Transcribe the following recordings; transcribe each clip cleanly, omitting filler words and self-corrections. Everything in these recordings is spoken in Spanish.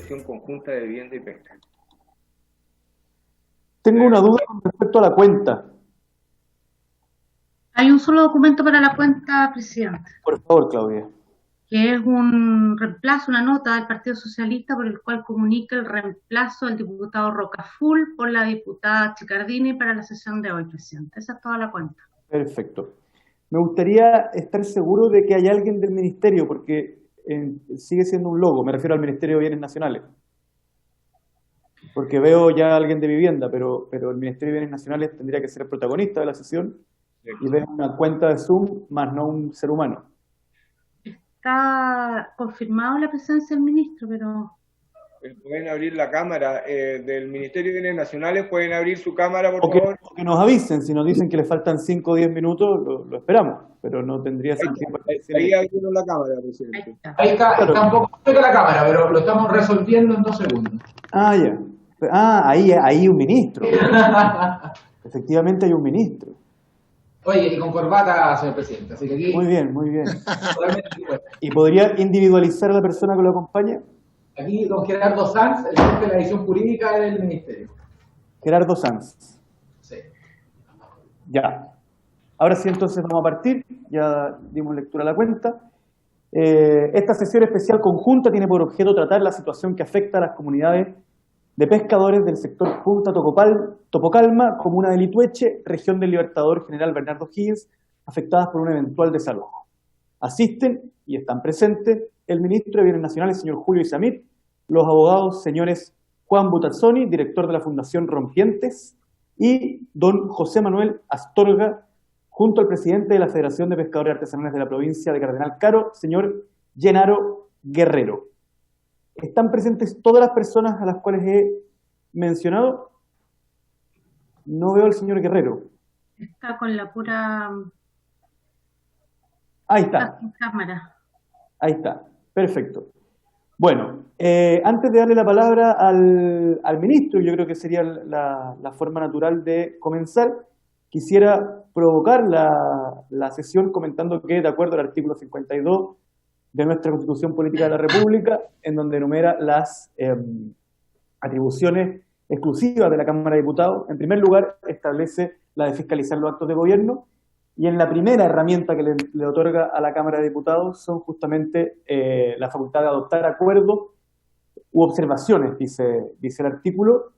sesión conjunta de vivienda y pesca. Tengo una duda con respecto a la cuenta. Hay un solo documento para la cuenta, presidente, Por favor, Claudia. que es un reemplazo, una nota del Partido Socialista por el cual comunica el reemplazo del diputado Rocaful por la diputada Chicardini para la sesión de hoy, presidente. Esa es toda la cuenta. Perfecto. Me gustaría estar seguro de que hay alguien del Ministerio, porque sigue siendo un logo, me refiero al Ministerio de Bienes Nacionales. Porque veo ya a alguien de vivienda, pero el Ministerio de Bienes Nacionales tendría que ser el protagonista de la sesión y veo una cuenta de Zoom, más no un ser humano. Está confirmado la presencia del ministro, pero... Pueden abrir la cámara del Ministerio de Bienes Nacionales, pueden abrir su cámara, por favor. O que nos avisen, si nos dicen que les faltan 5 o 10 minutos, lo esperamos, pero no tendría sentido. Ahí abrieron la cámara, presidente. Ahí está, claro. Está un poco cerca la cámara, pero lo estamos resolviendo en 2 segundos. Ah, ya. Ah, ahí un ministro. Efectivamente hay un ministro. Oye, y con corbata, señor presidente, así que aquí... Muy bien, muy bien. ¿Y podría individualizar a la persona que lo acompaña? Aquí don Gerardo Sanz, el jefe de la edición jurídica del Ministerio. Gerardo Sanz. Sí. Ya. Ahora sí, entonces vamos a partir. Ya dimos lectura a la cuenta. Esta sesión especial conjunta tiene por objeto tratar la situación que afecta a las comunidades de pescadores del sector Punta Topocalma, comuna de Litueche, región del Libertador General Bernardo Higgins, afectadas por un eventual desalojo. Asisten y están presentes el ministro de Bienes Nacionales, señor Julio Isamit, los abogados señores Juan Butazzoni, director de la Fundación Rompientes, y don José Manuel Astorga, junto al presidente de la Federación de Pescadores Artesanales de la provincia de Cardenal Caro, señor Genaro Guerrero. ¿Están presentes todas las personas a las cuales he mencionado? No veo al señor Guerrero. Está con la pura... Ahí está. Cámara. Ahí está. Perfecto. Bueno, antes de darle la palabra al ministro, yo creo que sería la forma natural de comenzar, quisiera provocar la sesión comentando que, de acuerdo al artículo 52 de nuestra Constitución Política de la República, en donde enumera las atribuciones exclusivas de la Cámara de Diputados, en primer lugar establece la de fiscalizar los actos de gobierno, y en la primera herramienta que le otorga a la Cámara de Diputados son justamente la facultad de adoptar acuerdos u observaciones, dice el artículo,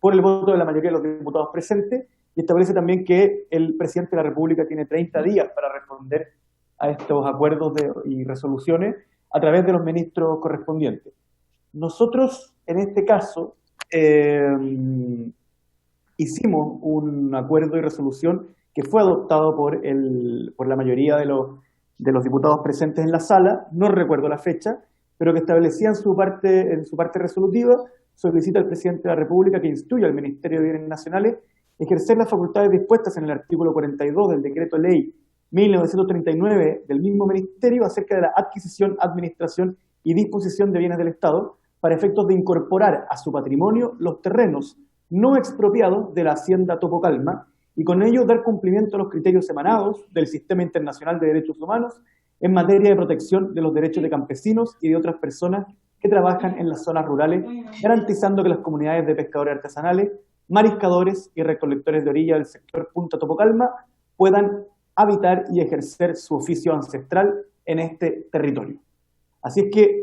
por el voto de la mayoría de los diputados presentes, y establece también que el presidente de la República tiene 30 días para responder a estos acuerdos y resoluciones a través de los ministros correspondientes. Nosotros, en este caso, hicimos un acuerdo y resolución que fue adoptado por la mayoría de los diputados presentes en la sala, no recuerdo la fecha, pero que establecía en su parte resolutiva, solicita al presidente de la República que instruya al Ministerio de Bienes Nacionales ejercer las facultades dispuestas en el artículo 42 del Decreto Ley 1939 del mismo Ministerio acerca de la adquisición, administración y disposición de bienes del Estado para efectos de incorporar a su patrimonio los terrenos no expropiados de la Hacienda Topocalma y con ello dar cumplimiento a los criterios emanados del Sistema Internacional de Derechos Humanos en materia de protección de los derechos de campesinos y de otras personas que trabajan en las zonas rurales, garantizando que las comunidades de pescadores artesanales, mariscadores y recolectores de orilla del sector Punta Topocalma puedan habitar y ejercer su oficio ancestral en este territorio. Así es que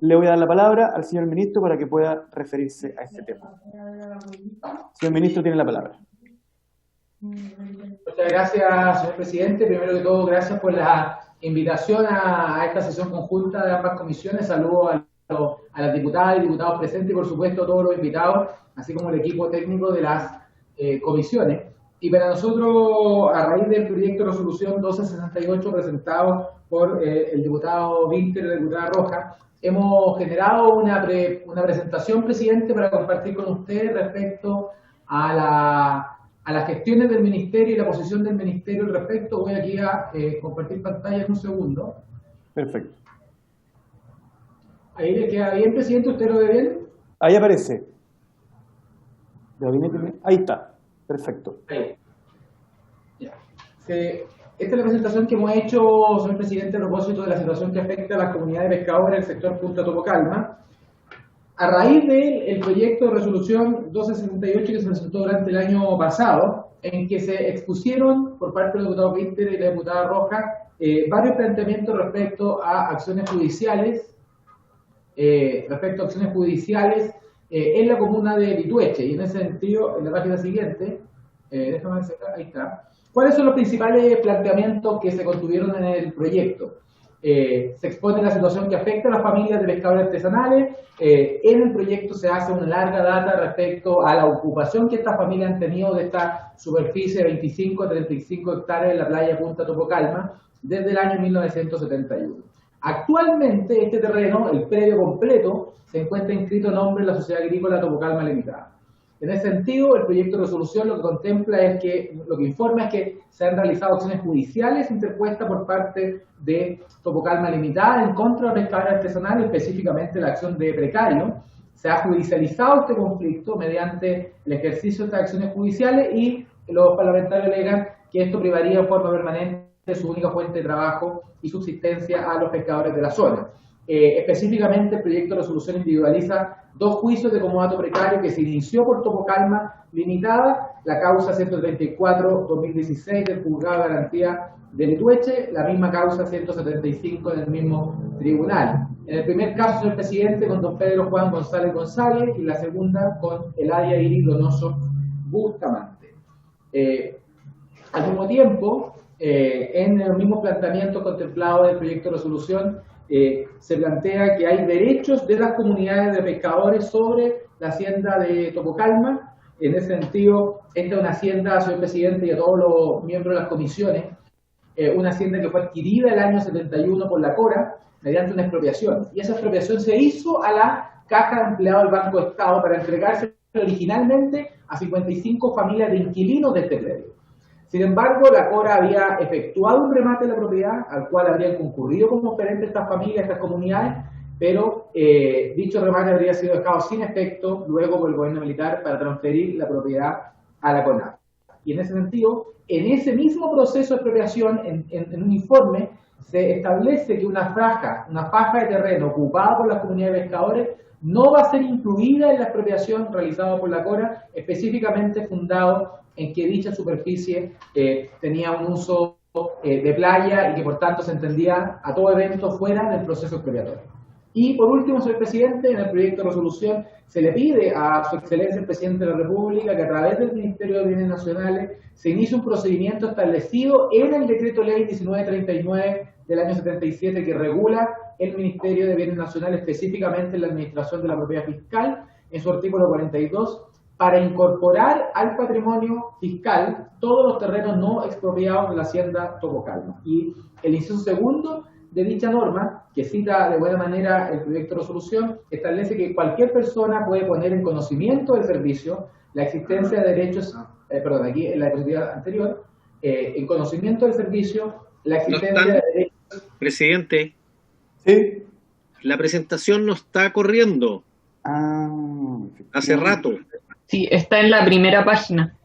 le voy a dar la palabra al señor ministro para que pueda referirse a este tema. Señor ministro, tiene la palabra. Muchas gracias, señor presidente. Primero que todo, gracias por la invitación a esta sesión conjunta de ambas comisiones. Saludo a las diputadas y diputados presentes y, por supuesto, a todos los invitados, así como el equipo técnico de las comisiones. Y para nosotros, a raíz del proyecto de resolución 1268 presentado por el diputado Winter y la diputada Roja, hemos generado una presentación, presidente, para compartir con usted respecto a las gestiones del Ministerio y la posición del Ministerio al respecto. Voy aquí a compartir pantalla en un segundo. Perfecto. ¿Ahí le queda bien, presidente? ¿Usted lo ve bien? Ahí aparece. Ahí está. Perfecto. Ahí. Ya. Esta es la presentación que hemos hecho, señor presidente, a propósito de la situación que afecta a las comunidades de pescadores del sector Punta Topocalma. A raíz del proyecto de resolución 1268 que se presentó durante el año pasado, en que se expusieron por parte del diputado Winter y la diputada Rojas varios planteamientos respecto a acciones judiciales, en la comuna de Litueche. Y en ese sentido, en la página siguiente, déjame sacar, ahí está. ¿Cuáles son los principales planteamientos que se contuvieron en el proyecto? Se expone la situación que afecta a las familias de pescadores artesanales. En el proyecto se hace una larga data respecto a la ocupación que estas familias han tenido de esta superficie de 25 a 35 hectáreas en la playa Punta Topocalma desde el año 1971. Actualmente este terreno, el predio completo, se encuentra inscrito a nombre de la Sociedad Agrícola Topocalma Limitada. En ese sentido, el proyecto de resolución lo que contempla es que, lo que informa es que se han realizado acciones judiciales interpuestas por parte de Topocalma Limitada en contra de pescadores artesanales, específicamente la acción de precario. Se ha judicializado este conflicto mediante el ejercicio de estas acciones judiciales y los parlamentarios alegan que esto privaría en forma permanente de su única fuente de trabajo y subsistencia a los pescadores de la zona. Específicamente, el proyecto de resolución individualiza 2 juicios de comodato precario que se inició por Topocalma Limitada, la causa 134-2016 del Juzgado de Garantía de Litueche, la misma causa 175 en el mismo tribunal. En el primer caso, señor presidente, con don Pedro Juan González González, y la segunda con Eladia Iris Donoso Bustamante. Al mismo tiempo, en el mismo planteamiento contemplado del proyecto de resolución, se plantea que hay derechos de las comunidades de pescadores sobre la hacienda de Topocalma. En ese sentido, esta es una hacienda, señor presidente, y a todos los miembros de las comisiones, una hacienda que fue adquirida el año 71 por la CORA mediante una expropiación. Y esa expropiación se hizo a la Caja de Empleados del Banco de Estado para entregarse originalmente a 55 familias de inquilinos de este predio. Sin embargo, la CORA había efectuado un remate de la propiedad, al cual habrían concurrido como oferentes estas familias, estas comunidades, pero dicho remate habría sido dejado sin efecto luego por el gobierno militar para transferir la propiedad a la CONAF. Y en ese sentido, en ese mismo proceso de expropiación, en un informe, se establece que una faja de terreno ocupada por las comunidades de pescadores no va a ser incluida en la expropiación realizada por la CORA, específicamente fundado en que dicha superficie tenía un uso de playa y que por tanto se entendía a todo evento fuera del proceso expropiatorio. Y por último, señor presidente, en el proyecto de resolución se le pide a su excelencia el presidente de la República que a través del Ministerio de Bienes Nacionales se inicie un procedimiento establecido en el decreto ley 1939 del año 77 que regula el Ministerio de Bienes Nacionales, específicamente en la administración de la propiedad fiscal, en su artículo 42, para incorporar al patrimonio fiscal todos los terrenos no expropiados de la hacienda Topocalma. Y el inciso segundo de dicha norma, que cita de buena manera el proyecto de resolución, establece que cualquier persona puede poner en conocimiento del servicio la existencia de derechos, aquí en la diapositiva anterior, en conocimiento del servicio la existencia de derechos. Presidente, ¿Sí? la presentación no está corriendo hace rato. Sí, está en la primera página.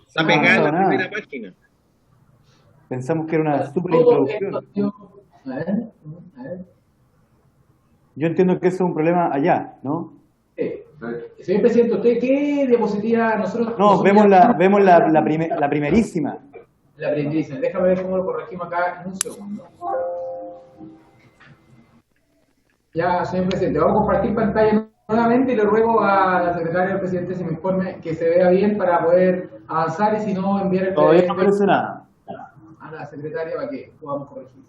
Está pegada en la nada. primera página. Pensamos que era una super introducción. A ver. Yo entiendo que eso es un problema allá, ¿no? Señor presidente, ¿usted qué diapositiva nosotros? No, vemos la primerísima. La primerísima. Déjame ver cómo lo corregimos acá en un segundo. Ya, señor presidente, vamos a compartir pantalla nuevamente y le ruego a la secretaria del presidente si me informe que se vea bien para poder avanzar y si no enviar el Todavía no aparece nada. a la secretaria para que podamos corregir.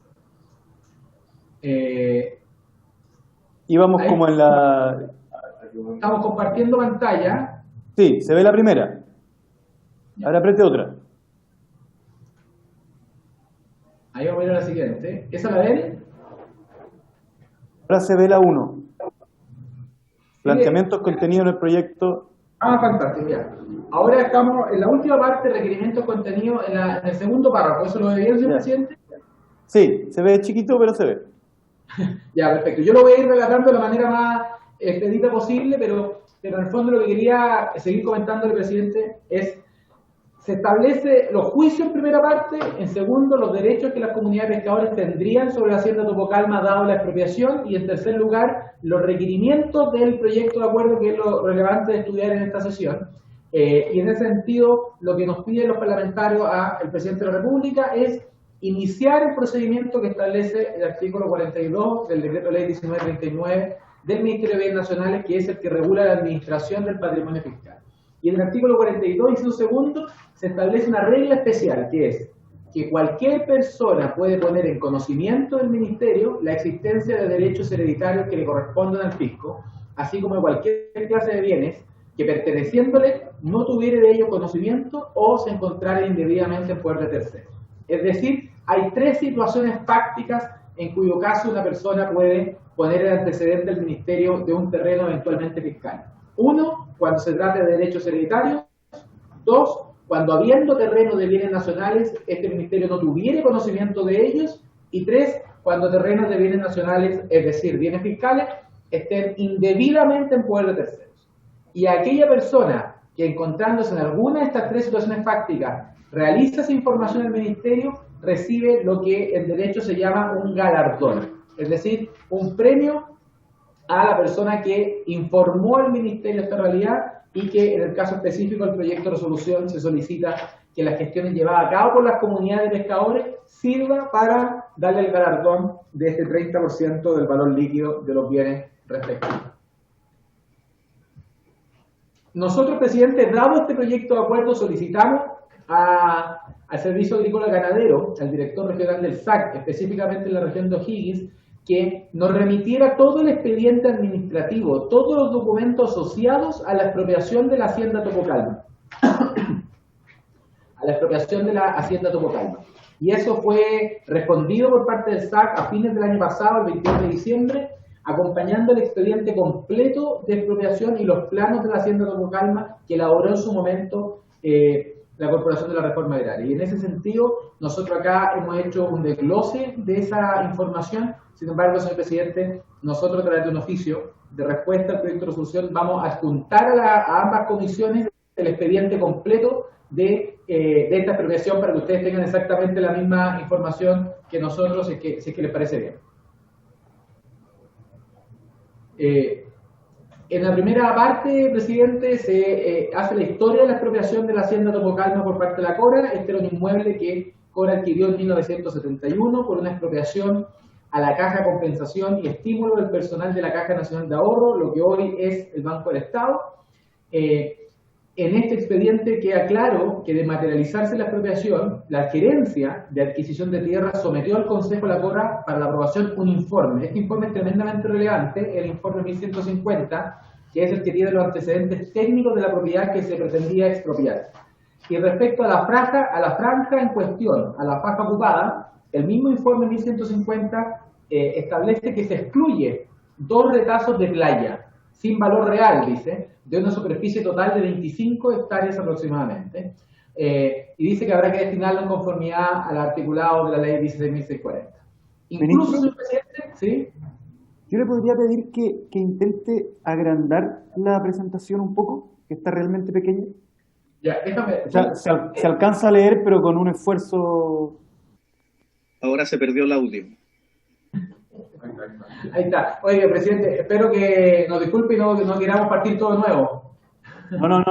Íbamos ahí. como en la... Estamos compartiendo pantalla. Sí, se ve la primera. Ahora apriete otra. Ahí vamos a ir a la siguiente. ¿Esa la ven? Ahora se ve la 1. Planteamientos contenidos en el proyecto. Fantástico, ya. Ahora estamos en la última parte, requerimientos contenidos en el segundo párrafo. ¿Eso lo ve bien, señor presidente? Sí, se ve chiquito, pero se ve. Ya, perfecto. Yo lo voy a ir relatando de la manera más expedita posible, pero en el fondo lo que quería seguir comentándole, presidente, es se establece los juicios en primera parte, en segundo, los derechos que las comunidades de pescadores tendrían sobre la hacienda Topocalma dado la expropiación, y en tercer lugar, los requerimientos del proyecto de acuerdo, que es lo relevante de estudiar en esta sesión. Y en ese sentido, lo que nos piden los parlamentarios al presidente de la República es iniciar el procedimiento que establece el artículo 42 del decreto ley 1939 del Ministerio de Bienes Nacionales, que es el que regula la administración del patrimonio fiscal. Y en el artículo 42, inciso segundo, se establece una regla especial, que es que cualquier persona puede poner en conocimiento del Ministerio la existencia de derechos hereditarios que le correspondan al fisco, así como de cualquier clase de bienes que perteneciéndole no tuviere de ello conocimiento o se encontrara indebidamente en poder de terceros. Es decir, hay tres situaciones fácticas en cuyo caso una persona puede poner el antecedente del Ministerio de un terreno eventualmente fiscal. Uno, cuando se trate de derechos hereditarios. Dos, cuando habiendo terrenos de bienes nacionales, este Ministerio no tuviere conocimiento de ellos. Y tres, cuando terrenos de bienes nacionales, es decir, bienes fiscales, estén indebidamente en poder de terceros. Y aquella persona que, encontrándose en alguna de estas tres situaciones fácticas, realiza esa información al Ministerio, recibe lo que en derecho se llama un galardón, es decir, un premio a la persona que informó al Ministerio esta realidad, y que en el caso específico del proyecto de resolución se solicita que las gestiones llevadas a cabo por las comunidades de pescadores sirva para darle el galardón de este 30% del valor líquido de los bienes respectivos. Nosotros, presidente, dado este proyecto de acuerdo, solicitamos al Servicio Agrícola Ganadero, al director regional del SAC, específicamente en la región de O'Higgins, que nos remitiera todo el expediente administrativo, todos los documentos asociados a la expropiación de la hacienda Topocalma. A la expropiación de la hacienda Topocalma. Y eso fue respondido por parte del SAC a fines del año pasado, el 21 de diciembre, acompañando el expediente completo de expropiación y los planos de la hacienda Topocalma que elaboró en su momento la Corporación de la Reforma Agraria. Y en ese sentido, nosotros acá hemos hecho un desglose de esa información. Sin embargo, señor presidente, nosotros a través de un oficio de respuesta al proyecto de resolución vamos a adjuntar a ambas comisiones el expediente completo de esta expropiación para que ustedes tengan exactamente la misma información que nosotros, si es que les parece bien. En la primera parte, presidente, se hace la historia de la expropiación de la hacienda Topocalma por parte de la CORA. Este era un inmueble que CORA adquirió en 1971 por una expropiación a la Caja de Compensación y Estímulo del personal de la Caja Nacional de Ahorro, lo que hoy es el Banco del Estado. En este expediente queda claro que de materializarse la expropiación, la gerencia de adquisición de tierra sometió al Consejo de la CORA para la aprobación un informe. Este informe es tremendamente relevante, el informe 1150, que es el que tiene los antecedentes técnicos de la propiedad que se pretendía expropiar. Y respecto a la franja en cuestión, a la faja ocupada, el mismo informe 1150 establece que se excluye 2 retazos de playa, sin valor real, dice, de una superficie total de 25 hectáreas aproximadamente, y dice que habrá que destinarlo en conformidad al articulado de la ley 16.640. Incluso, señor presidente, ¿sí? Yo le podría pedir que intente agrandar la presentación un poco, que está realmente pequeña. Ya, déjame. O sea, se alcanza a leer, pero con un esfuerzo. Ahora se perdió el audio. Ahí está. Oye, presidente, espero que nos disculpe y no queramos partir todo de nuevo. No.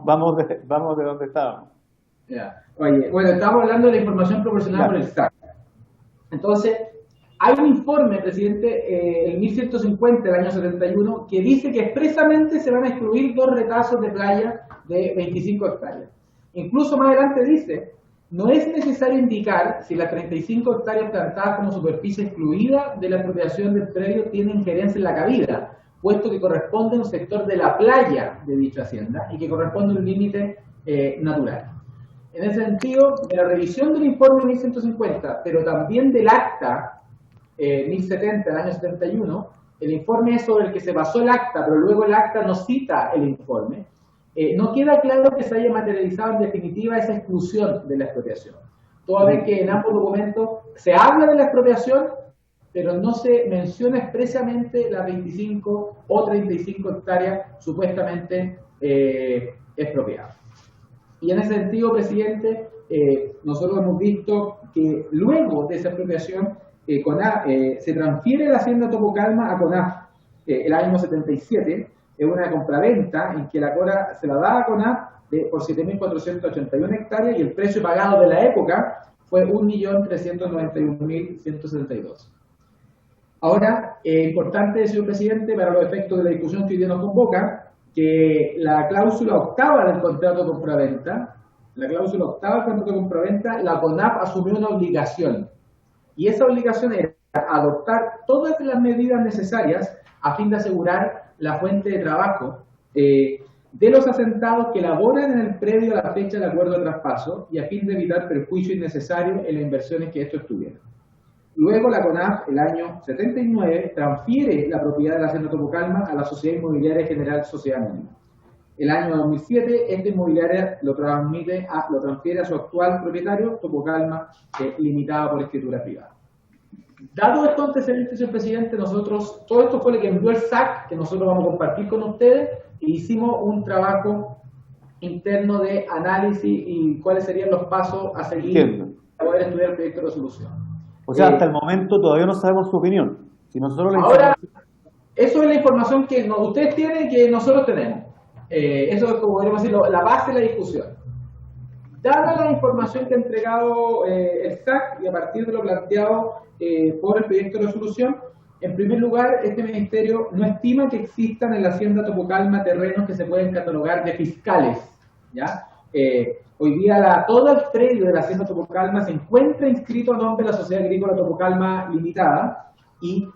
Vamos de donde estábamos. Ya. Oye, bueno, estamos hablando de la información proporcionada por el SAC. Entonces, hay un informe, presidente, el 1150 del año 71, que dice que expresamente se van a excluir 2 retazos de playa de 25 hectáreas. Incluso más adelante dice: no es necesario indicar si las 35 hectáreas plantadas como superficie excluida de la expropiación del predio tienen injerencia en la cabida, puesto que corresponde a un sector de la playa de dicha hacienda y que corresponde a un límite natural. En ese sentido, de la revisión del informe 1150, pero también del acta 1070 del año 71, el informe es sobre el que se basó el acta, pero luego el acta no cita el informe. No queda claro que se haya materializado en definitiva esa exclusión de la expropiación, toda vez que en ambos documentos se habla de la expropiación, pero no se menciona expresamente las 25 o 35 hectáreas supuestamente expropiadas. Y en ese sentido, presidente, nosotros hemos visto que luego de esa expropiación, se transfiere la hacienda Topocalma a CONAF el año 77, es una compraventa en que la CORA se la da a CONAF por 7.481 hectáreas y el precio pagado de la época fue 1.391.172. Ahora, es importante, señor presidente, para los efectos de la discusión que hoy día nos convoca, que la cláusula octava del contrato de compraventa, la CONAF asumió una obligación. Y esa obligación era adoptar todas las medidas necesarias a fin de asegurar la fuente de trabajo de los asentados que laboran en el predio a la fecha del acuerdo de traspaso y a fin de evitar perjuicio innecesario en las inversiones que estos tuvieran. Luego la CONAF, el año 79, transfiere la propiedad de la hacienda Topocalma a la Sociedad Inmobiliaria General Sociedad Anónima. El año 2007, esta inmobiliaria lo transfiere a su actual propietario, Topocalma, limitada por escritura privada. Dado estos antecedentes, señor presidente, todo esto fue lo que envió el SAC, que nosotros vamos a compartir con ustedes, e hicimos un trabajo interno de análisis y cuáles serían los pasos a seguir para poder estudiar el proyecto de resolución. O sea, hasta el momento todavía no sabemos su opinión. Si nosotros ahora, eso es la información que ustedes tienen y que nosotros tenemos. Eso es, como podríamos decir, la base de la discusión. Dada la información que ha entregado el SAC y a partir de lo planteado por el proyecto de resolución, en primer lugar, este ministerio no estima que existan en la hacienda Topocalma terrenos que se pueden catalogar de fiscales, ¿ya? Hoy día todo el predio de la hacienda Topocalma se encuentra inscrito a nombre de la Sociedad Agrícola Topocalma Limitada, y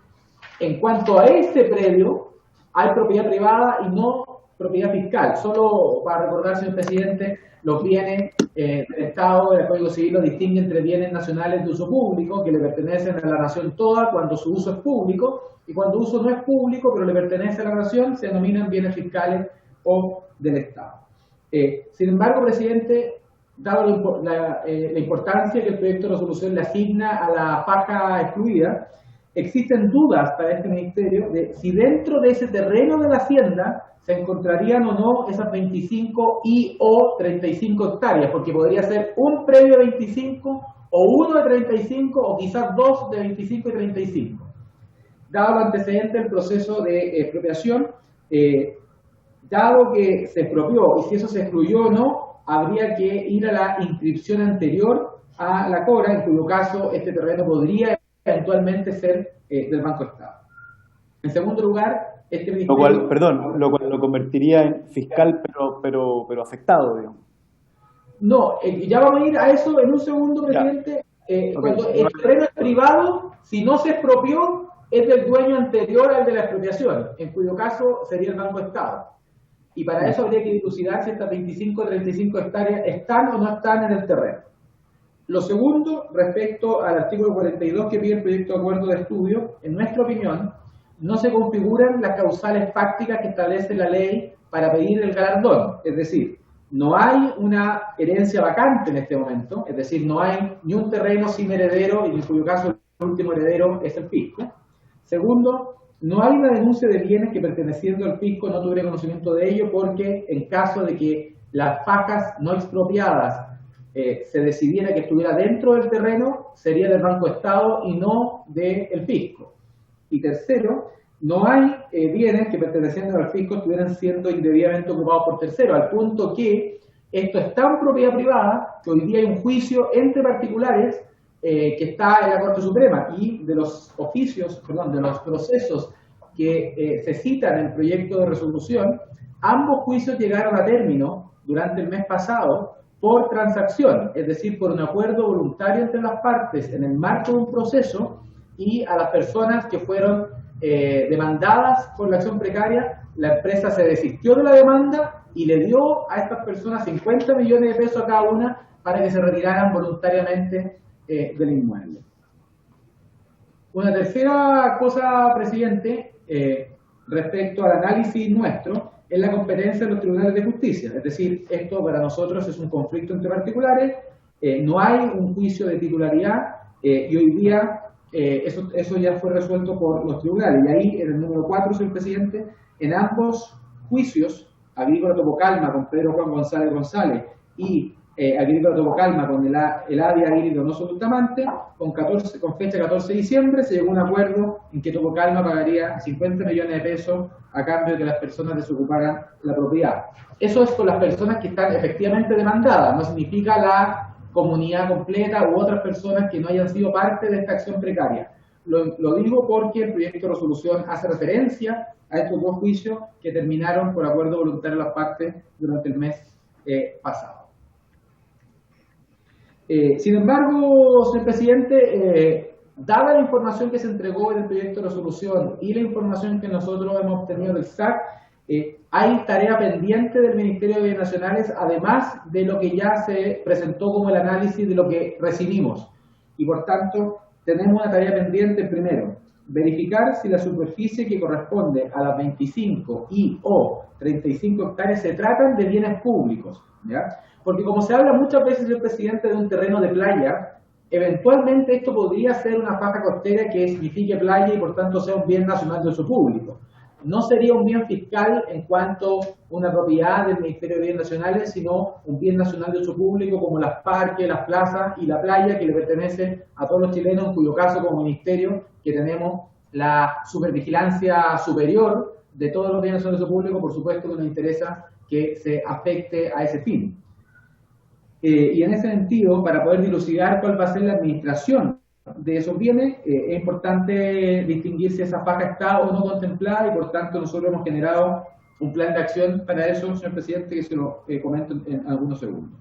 en cuanto a ese predio hay propiedad privada y no propiedad fiscal. Solo para recordar, señor presidente, los bienes del Estado, del Código Civil, lo distingue entre bienes nacionales de uso público, que le pertenecen a la nación toda cuando su uso es público, y cuando su uso no es público, pero le pertenece a la nación, se denominan bienes fiscales o del Estado. Sin embargo, presidente, dado la importancia que el proyecto de resolución le asigna a la faja excluida, existen dudas para este ministerio de si dentro de ese terreno de la hacienda se encontrarían o no esas 25 o 35 hectáreas, porque podría ser un predio de 25 o uno de 35 o quizás dos de 25 y 35. Dado el antecedente del proceso de expropiación, dado que se expropió y si eso se excluyó o no, habría que ir a la inscripción anterior a la CORA, en cuyo caso este terreno podría eventualmente ser del Banco Estado. En segundo lugar, este ministerio... Lo cual lo convertiría en fiscal, pero afectado, digamos. No, ya vamos a ir a eso en un segundo, presidente. Cuando el terreno es privado, si no se expropió, es del dueño anterior al de la expropiación, en cuyo caso sería el Banco Estado. Y para eso habría que dilucidar si estas 25 o 35 hectáreas están o no están en el terreno. Lo segundo, respecto al artículo 42 que pide el proyecto de acuerdo de estudio, en nuestra opinión, no se configuran las causales fácticas que establece la ley para pedir el galardón. Es decir, no hay una herencia vacante en este momento, es decir, no hay ni un terreno sin heredero, y en cuyo caso el último heredero es el fisco. Segundo, no hay una denuncia de bienes que perteneciendo al fisco no tuviera conocimiento de ello, porque en caso de que las fajas no expropiadas se decidiera que estuviera dentro del terreno, sería del Banco Estado y no del fisco. Y tercero, no hay bienes que perteneciendo al fisco estuvieran siendo indebidamente ocupados por terceros, al punto que esto es tan propiedad privada que hoy día hay un juicio entre particulares que está en la Corte Suprema, y de los de los procesos que se citan en el proyecto de resolución, ambos juicios llegaron a término durante el mes pasado por transacción, es decir, por un acuerdo voluntario entre las partes en el marco de un proceso, y a las personas que fueron demandadas por la acción precaria, la empresa se desistió de la demanda y le dio a estas personas 50 millones de pesos a cada una para que se retiraran voluntariamente del inmueble. Una tercera cosa, presidente, respecto al análisis nuestro, es la competencia de los tribunales de justicia. Es decir, esto para nosotros es un conflicto entre particulares, no hay un juicio de titularidad, y hoy día eso ya fue resuelto por los tribunales. Y ahí, en el número 4, señor presidente, en ambos juicios, Agrícola Topocalma con Pedro Juan González y agrícola Topocalma con el ADI agrícola no solutamente, con fecha 14 de diciembre se llegó a un acuerdo en que Topocalma pagaría 50 millones de pesos a cambio de que las personas desocuparan la propiedad. Eso es con las personas que están efectivamente demandadas, no significa la comunidad completa u otras personas que no hayan sido parte de esta acción precaria. Lo digo porque el proyecto de resolución hace referencia a estos dos juicios que terminaron por acuerdo voluntario de las partes durante el mes pasado. Sin embargo, señor presidente, dada la información que se entregó en el proyecto de resolución y la información que nosotros hemos obtenido del SAC, hay tarea pendiente del Ministerio de Bienes Nacionales, además de lo que ya se presentó como el análisis de lo que recibimos. Y por tanto, tenemos una tarea pendiente, primero, verificar si la superficie que corresponde a las 25 y o 35 hectáreas se tratan de bienes públicos, ¿ya? Porque como se habla muchas veces, señor presidente, de un terreno de playa, eventualmente esto podría ser una faja costera que signifique playa y por tanto sea un bien nacional de uso público. No sería un bien fiscal en cuanto a una propiedad del Ministerio de Bienes Nacionales, sino un bien nacional de uso público como los parques, las plazas y la playa que le pertenece a todos los chilenos, en cuyo caso como ministerio que tenemos la supervigilancia superior de todos los bienes nacionales de uso público, por supuesto que nos interesa que se afecte a ese fin. Y en ese sentido, para poder dilucidar cuál va a ser la administración de esos bienes, es importante distinguir si esa faja está o no contemplada y por tanto nosotros hemos generado un plan de acción para eso, señor presidente, que se lo comento en algunos segundos.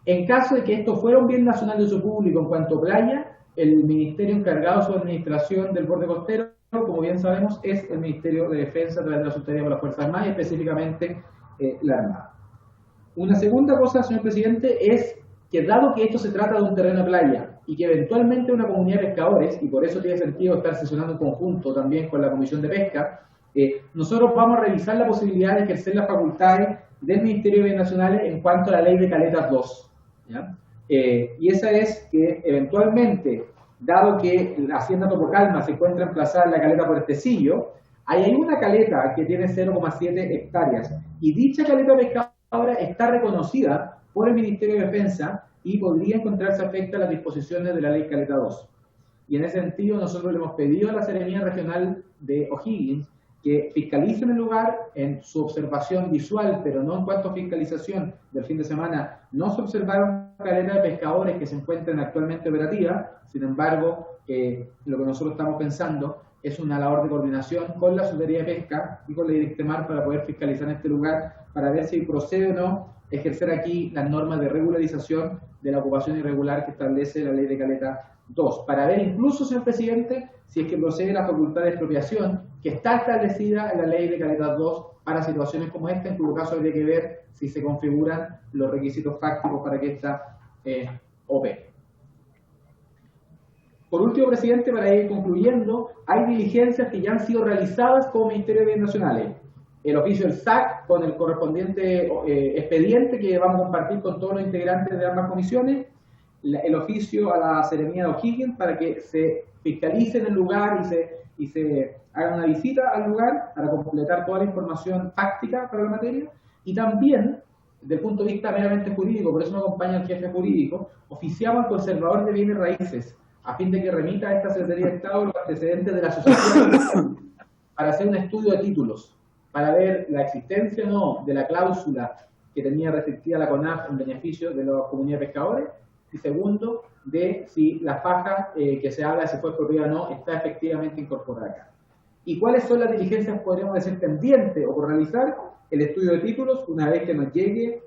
En caso de que esto fuera un bien nacional de uso público en cuanto a playa, el ministerio encargado de su administración del borde costero, como bien sabemos, es el Ministerio de Defensa a través de la Secretaría de las Fuerzas Armadas y específicamente la Armada. Una segunda cosa, señor presidente, es que dado que esto se trata de un terreno de playa y que eventualmente una comunidad de pescadores, y por eso tiene sentido estar sesionando en conjunto también con la Comisión de Pesca, nosotros vamos a revisar la posibilidad de ejercer las facultades del Ministerio de Bienes Nacionales en cuanto a la ley de Caletas 2. ¿Ya? Y esa es que eventualmente, dado que la Hacienda Topocalma se encuentra emplazada en la caleta Puertecillo, hay una caleta que tiene 0,7 hectáreas, y dicha caleta pescadora está reconocida por el Ministerio de Defensa y podría encontrarse afecta a las disposiciones de la ley Caleta 2. Y en ese sentido nosotros le hemos pedido a la Seremía Regional de O'Higgins que fiscalicen el lugar en su observación visual, pero no en cuanto a fiscalización del fin de semana. No se observaron caletas de pescadores que se encuentran actualmente operativas, sin embargo, lo que nosotros estamos pensando es una labor de coordinación con la Secretaría de Pesca y con la Directemar para poder fiscalizar este lugar, para ver si procede o no ejercer aquí las normas de regularización de la ocupación irregular que establece la ley de Caleta 2, para ver incluso, señor presidente, si es que procede la facultad de expropiación que está establecida en la ley de Caleta 2 para situaciones como esta, en cuyo caso habría que ver si se configuran los requisitos fácticos para que esta opere. Por último, presidente, para ir concluyendo, hay diligencias que ya han sido realizadas como Ministerio de Bienes Nacionales. El oficio del SAC con el correspondiente expediente que vamos a compartir con todos los integrantes de ambas comisiones, el oficio a la Seremía de O'Higgins para que se fiscalice en el lugar y se haga una visita al lugar para completar toda la información fáctica para la materia, y también, desde el punto de vista meramente jurídico, por eso me acompaña el jefe jurídico, oficiamos al conservador de bienes raíces a fin de que remita a esta Secretaría de Estado los antecedentes de la asociación para hacer un estudio de títulos, para ver la existencia o no de la cláusula que tenía restrictiva la CONAF en beneficio de las comunidades de pescadores, y segundo, de si la faja que se habla de si fue expropiada o no está efectivamente incorporada acá. ¿Y cuáles son las diligencias, podríamos decir, pendientes o por realizar? El estudio de títulos, una vez que nos llegue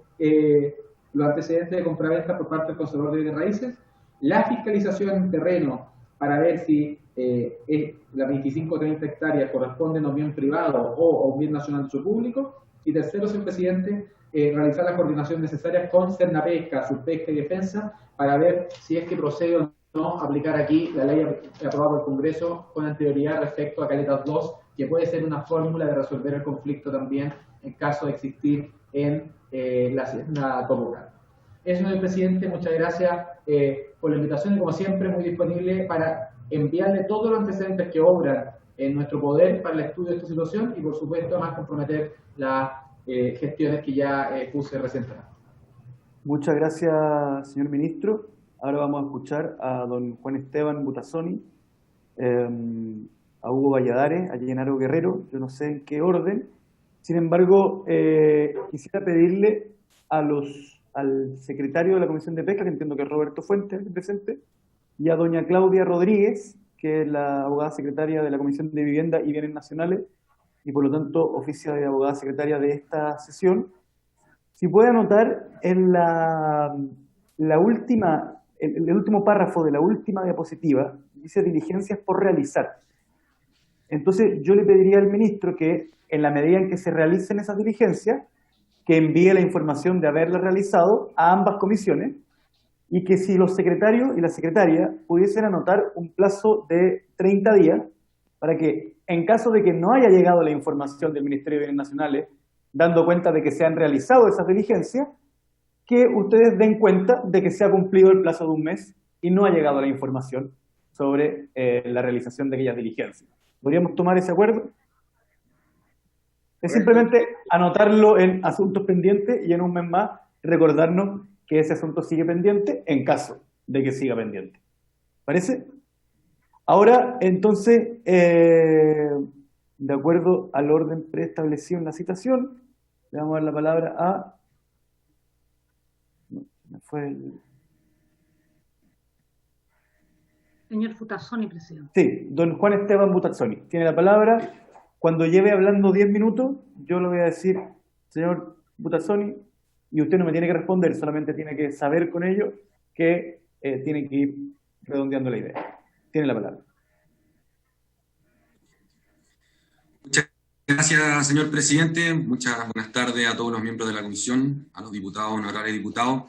los antecedentes de compraventa por parte del conservador de bienes raíces, la fiscalización en terreno para ver si las 25 o 30 hectáreas corresponden a un bien privado o a un bien nacional de uso público, y tercero, señor presidente, realizar la coordinación necesaria con Cernapesca, Subpesca y Defensa para ver si es que procede o no aplicar aquí la ley aprobada por el Congreso con anterioridad respecto a Caletas 2, que puede ser una fórmula de resolver el conflicto también en caso de existir en la Hacienda Topocalma. Eso, señor presidente, muchas gracias por la invitación y como siempre muy disponible para enviarle todos los antecedentes que obran en nuestro poder para el estudio de esta situación y por supuesto además comprometer las gestiones que ya puse recientemente. Muchas gracias, señor ministro. Ahora vamos a escuchar a don Juan Esteban Butazzoni, a Hugo Valladares, a Genaro Guerrero, yo no sé en qué orden. Sin embargo, quisiera pedirle al secretario de la Comisión de Pesca, que entiendo que es Roberto Fuentes, presente, y a doña Claudia Rodríguez, que es la abogada secretaria de la Comisión de Vivienda y Bienes Nacionales, y por lo tanto oficia de abogada secretaria de esta sesión. Si puede anotar en el último párrafo de la última diapositiva, dice diligencias por realizar. Entonces yo le pediría al ministro que, en la medida en que se realicen esas diligencias, que envíe la información de haberlas realizado a ambas comisiones, y que si los secretarios y la secretaria pudiesen anotar un plazo de 30 días, para que en caso de que no haya llegado la información del Ministerio de Bienes Nacionales, dando cuenta de que se han realizado esas diligencias, que ustedes den cuenta de que se ha cumplido el plazo de un mes y no ha llegado la información sobre la realización de aquellas diligencias. ¿Podríamos tomar ese acuerdo? Es simplemente anotarlo en asuntos pendientes y en un mes más recordarnos que ese asunto sigue pendiente en caso de que siga pendiente. ¿Parece? Ahora, entonces, de acuerdo al orden preestablecido en la citación, le vamos a dar la palabra a... Señor Butazzoni, presidente. Sí, don Juan Esteban Butazzoni. Tiene la palabra. Cuando lleve hablando 10 minutos, yo le voy a decir, señor Butazzoni, y usted no me tiene que responder, solamente tiene que saber con ello que tiene que ir redondeando la idea. Tiene la palabra. Muchas gracias, señor presidente. Muchas buenas tardes a todos los miembros de la comisión, a los diputados, honorables diputados.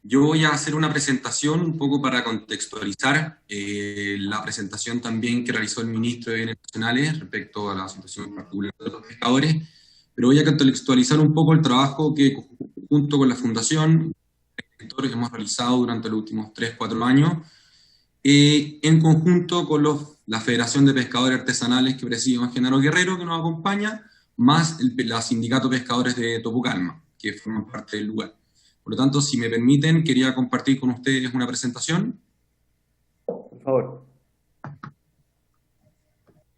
Yo voy a hacer una presentación un poco para contextualizar la presentación también que realizó el ministro de Bienes Nacionales respecto a la situación particular de los pescadores, pero voy a contextualizar un poco el trabajo que junto con la Fundación hemos realizado durante los últimos 3-4 años, en conjunto con la Federación de Pescadores Artesanales que preside don Genaro Guerrero, que nos acompaña, más el Sindicato de Pescadores de Topucalma, que forman parte del lugar. Por lo tanto, si me permiten, quería compartir con ustedes una presentación. Por favor.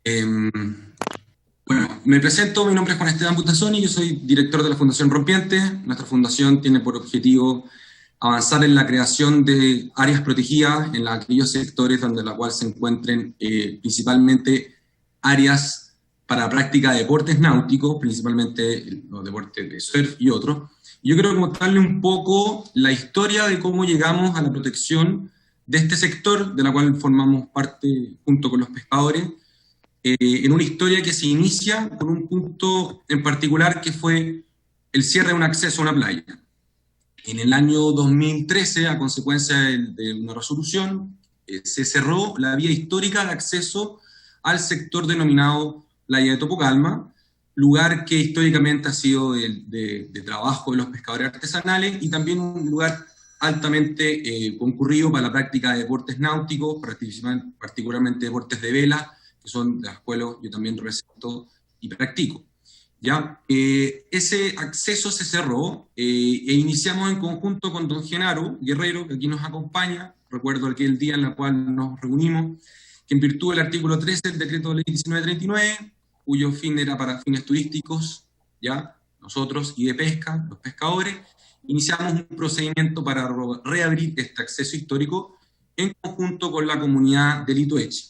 Bueno, me presento, mi nombre es Juan Esteban Butazzoni, yo soy director de la Fundación Rompiente. Nuestra fundación tiene por objetivo avanzar en la creación de áreas protegidas en aquellos sectores donde la cual se encuentren principalmente áreas para práctica de deportes náuticos, principalmente los deportes de surf y otros. Yo quiero contarle un poco la historia de cómo llegamos a la protección de este sector, de la cual formamos parte junto con los pescadores, en una historia que se inicia con un punto en particular que fue el cierre de un acceso a una playa. En el año 2013, a consecuencia de una resolución, se cerró la vía histórica de acceso al sector denominado Playa de Topucalma, lugar que históricamente ha sido de trabajo de los pescadores artesanales y también un lugar altamente concurrido para la práctica de deportes náuticos, particularmente deportes de vela, que son de las cuales yo también represento y practico. ¿Ya? Ese acceso se cerró e iniciamos en conjunto con don Genaro Guerrero, que aquí nos acompaña, recuerdo aquel día en el cual nos reunimos, que en virtud del artículo 13 del decreto de ley 1939, cuyo fin era para fines turísticos, ya nosotros y de pesca, los pescadores, iniciamos un procedimiento para reabrir este acceso histórico en conjunto con la comunidad de Litueche.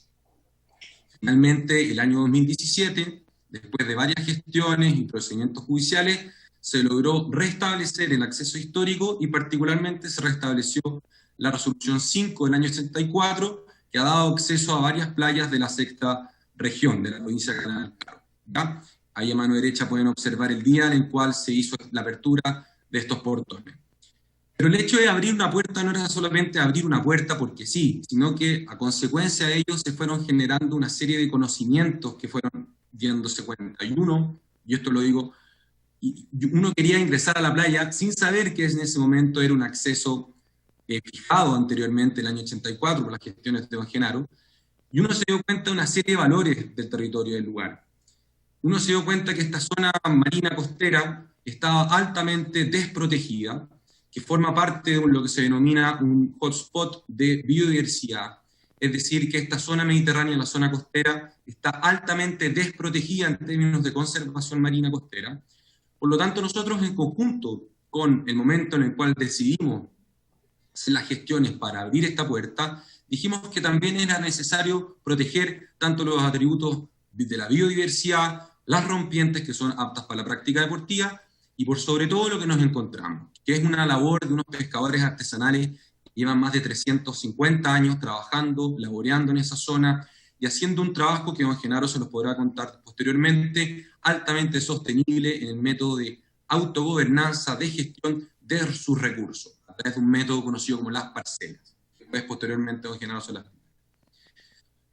Finalmente, el año 2017, después de varias gestiones y procedimientos judiciales, se logró restablecer el acceso histórico y particularmente se restableció la resolución 5 del año 84, que ha dado acceso a varias playas de la sexta región de la provincia de Canal Claro. Ahí a mano derecha pueden observar el día en el cual se hizo la apertura de estos portones. Pero el hecho de abrir una puerta no era solamente abrir una puerta porque sí, sino que a consecuencia de ello se fueron generando una serie de conocimientos que fueron dándose cuenta. Y uno, y esto lo digo, uno quería ingresar a la playa sin saber que en ese momento era un acceso fijado anteriormente, el año 84, por las gestiones de don Genaro, y uno se dio cuenta de una serie de valores del territorio del lugar. Uno se dio cuenta que esta zona marina costera estaba altamente desprotegida, que forma parte de lo que se denomina un hotspot de biodiversidad, es decir, que esta zona mediterránea, la zona costera, está altamente desprotegida en términos de conservación marina costera. Por lo tanto, nosotros en conjunto con el momento en el cual decidimos hacer las gestiones para abrir esta puerta, dijimos que también era necesario proteger tanto los atributos de la biodiversidad, las rompientes que son aptas para la práctica deportiva, y por sobre todo lo que nos encontramos, que es una labor de unos pescadores artesanales que llevan más de 350 años trabajando, laboreando en esa zona y haciendo un trabajo que don Genaro se los podrá contar posteriormente, altamente sostenible en el método de autogobernanza, de gestión de sus recursos, a través de un método conocido como las parcelas. Después, posteriormente, don Genaro se las...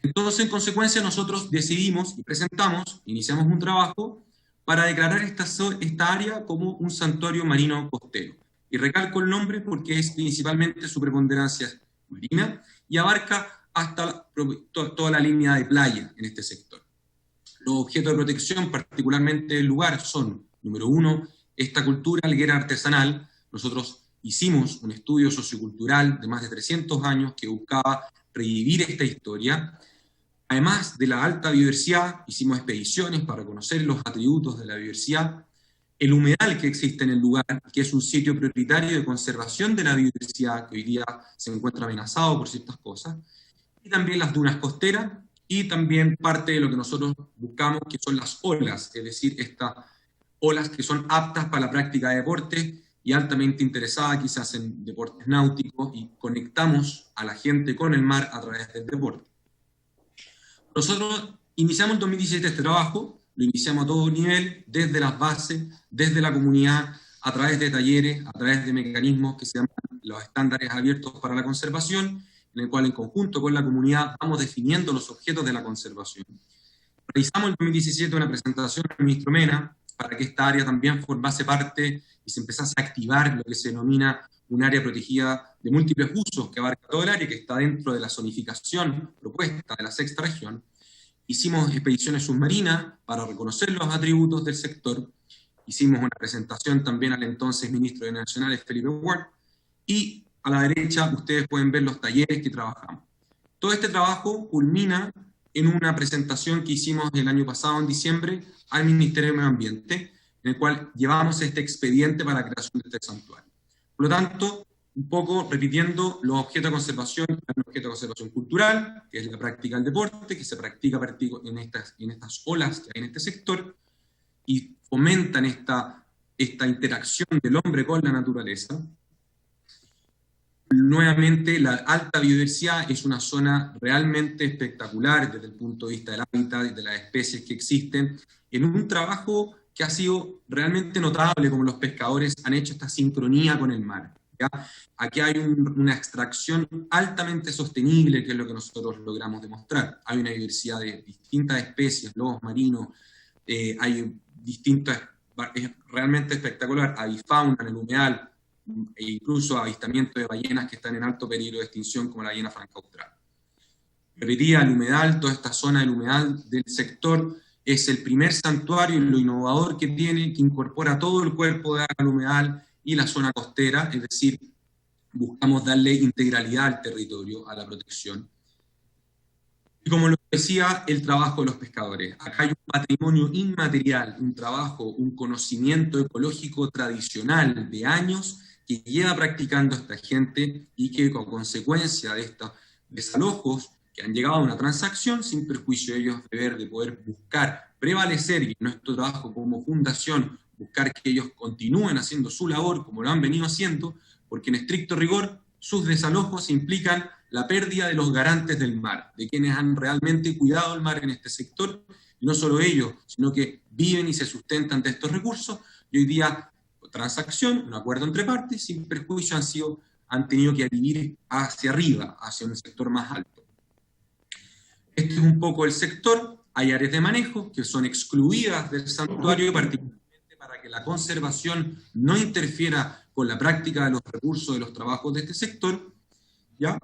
Entonces, en consecuencia, nosotros decidimos y presentamos, iniciamos un trabajo para declarar esta área como un santuario marino costero. Y recalco el nombre porque es principalmente su preponderancia marina y abarca hasta toda la línea de playa en este sector. Los objetos de protección, particularmente del lugar, son, número uno, esta cultura alguera artesanal. Nosotros hicimos un estudio sociocultural de más de 300 años que buscaba revivir esta historia. Además de la alta biodiversidad, hicimos expediciones para conocer los atributos de la biodiversidad, el humedal que existe en el lugar, que es un sitio prioritario de conservación de la biodiversidad, que hoy día se encuentra amenazado por ciertas cosas, y también las dunas costeras, y también parte de lo que nosotros buscamos, que son las olas, es decir, estas olas que son aptas para la práctica de deportes y altamente interesadas quizás en deportes náuticos, y conectamos a la gente con el mar a través del deporte. Nosotros iniciamos en 2017 este trabajo, lo iniciamos a todo nivel, desde las bases, desde la comunidad, a través de talleres, a través de mecanismos que se llaman los estándares abiertos para la conservación, en el cual en conjunto con la comunidad vamos definiendo los objetos de la conservación. Realizamos en 2017 una presentación al ministro Mena para que esta área también formase parte y se empezase a activar lo que se denomina un área protegida de múltiples usos que abarca todo el área, que está dentro de la zonificación propuesta de la sexta región. Hicimos expediciones submarinas para reconocer los atributos del sector. Hicimos una presentación también al entonces ministro de Nacionales, Felipe Ward, y a la derecha ustedes pueden ver los talleres que trabajamos. Todo este trabajo culmina en una presentación que hicimos el año pasado, en diciembre, al Ministerio de Medio Ambiente, en el cual llevamos este expediente para la creación de este santuario. Por lo tanto, un poco repitiendo, los objetos de conservación, hay un objeto de conservación cultural, que es la práctica del deporte, que se practica en estas olas que hay en este sector, y fomentan esta interacción del hombre con la naturaleza. Nuevamente, la alta biodiversidad es una zona realmente espectacular desde el punto de vista del hábitat y de las especies que existen, en un trabajo que ha sido realmente notable, como los pescadores han hecho esta sincronía con el mar. ¿Ya? Aquí hay una extracción altamente sostenible, que es lo que nosotros logramos demostrar. Hay una diversidad de distintas especies, lobos marinos, hay distintas, es realmente espectacular, avifauna en el humedal, e incluso avistamiento de ballenas que están en alto peligro de extinción, como la ballena franca austral. Repetía, el humedal, toda esta zona del humedal del sector, es el primer santuario y lo innovador que tiene, que incorpora todo el cuerpo de agua al humedal y la zona costera, es decir, buscamos darle integralidad al territorio, a la protección. Y como lo decía, el trabajo de los pescadores. Acá hay un patrimonio inmaterial, un trabajo, un conocimiento ecológico tradicional de años que lleva practicando esta gente y que con consecuencia de estos desalojos que han llegado a una transacción, sin perjuicio de ellos de poder buscar prevalecer, y en nuestro trabajo como fundación, buscar que ellos continúen haciendo su labor como lo han venido haciendo, porque en estricto rigor sus desalojos implican la pérdida de los garantes del mar, de quienes han realmente cuidado el mar en este sector, y no solo ellos, sino que viven y se sustentan de estos recursos, y hoy día, transacción, un acuerdo entre partes, sin perjuicio han tenido que vivir hacia arriba, hacia un sector más alto. Este es un poco el sector. Hay áreas de manejo que son excluidas del santuario, particularmente para que la conservación no interfiera con la práctica de los recursos de los trabajos de este sector, ¿ya?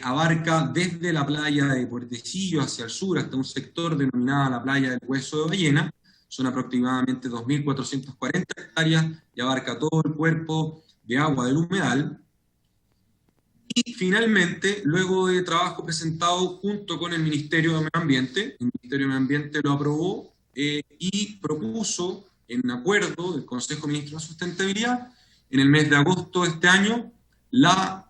Abarca desde la playa de Puertecillo hacia el sur hasta un sector denominado la playa del Hueso de Ballena. Son aproximadamente 2.440 hectáreas y abarca todo el cuerpo de agua del humedal. Y finalmente, luego de trabajo presentado junto con el Ministerio de Medio Ambiente, el Ministerio de Medio Ambiente lo aprobó y propuso, en acuerdo del Consejo de Ministros de Sustentabilidad, en el mes de agosto de este año,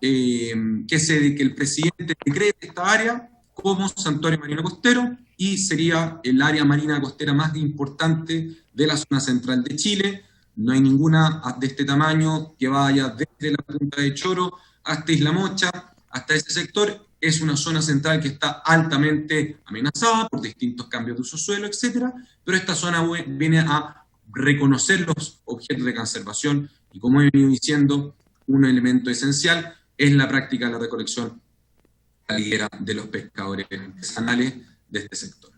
que el presidente decrete esta área como santuario marino costero, y sería el área marina costera más importante de la zona central de Chile. No hay ninguna de este tamaño que vaya desde la punta de Choro hasta Isla Mocha, hasta ese sector. Es una zona central que está altamente amenazada por distintos cambios de uso suelo, etc. Pero esta zona viene a reconocer los objetos de conservación y, como he venido diciendo, un elemento esencial es la práctica de la recolección ligera de los pescadores artesanales de este sector.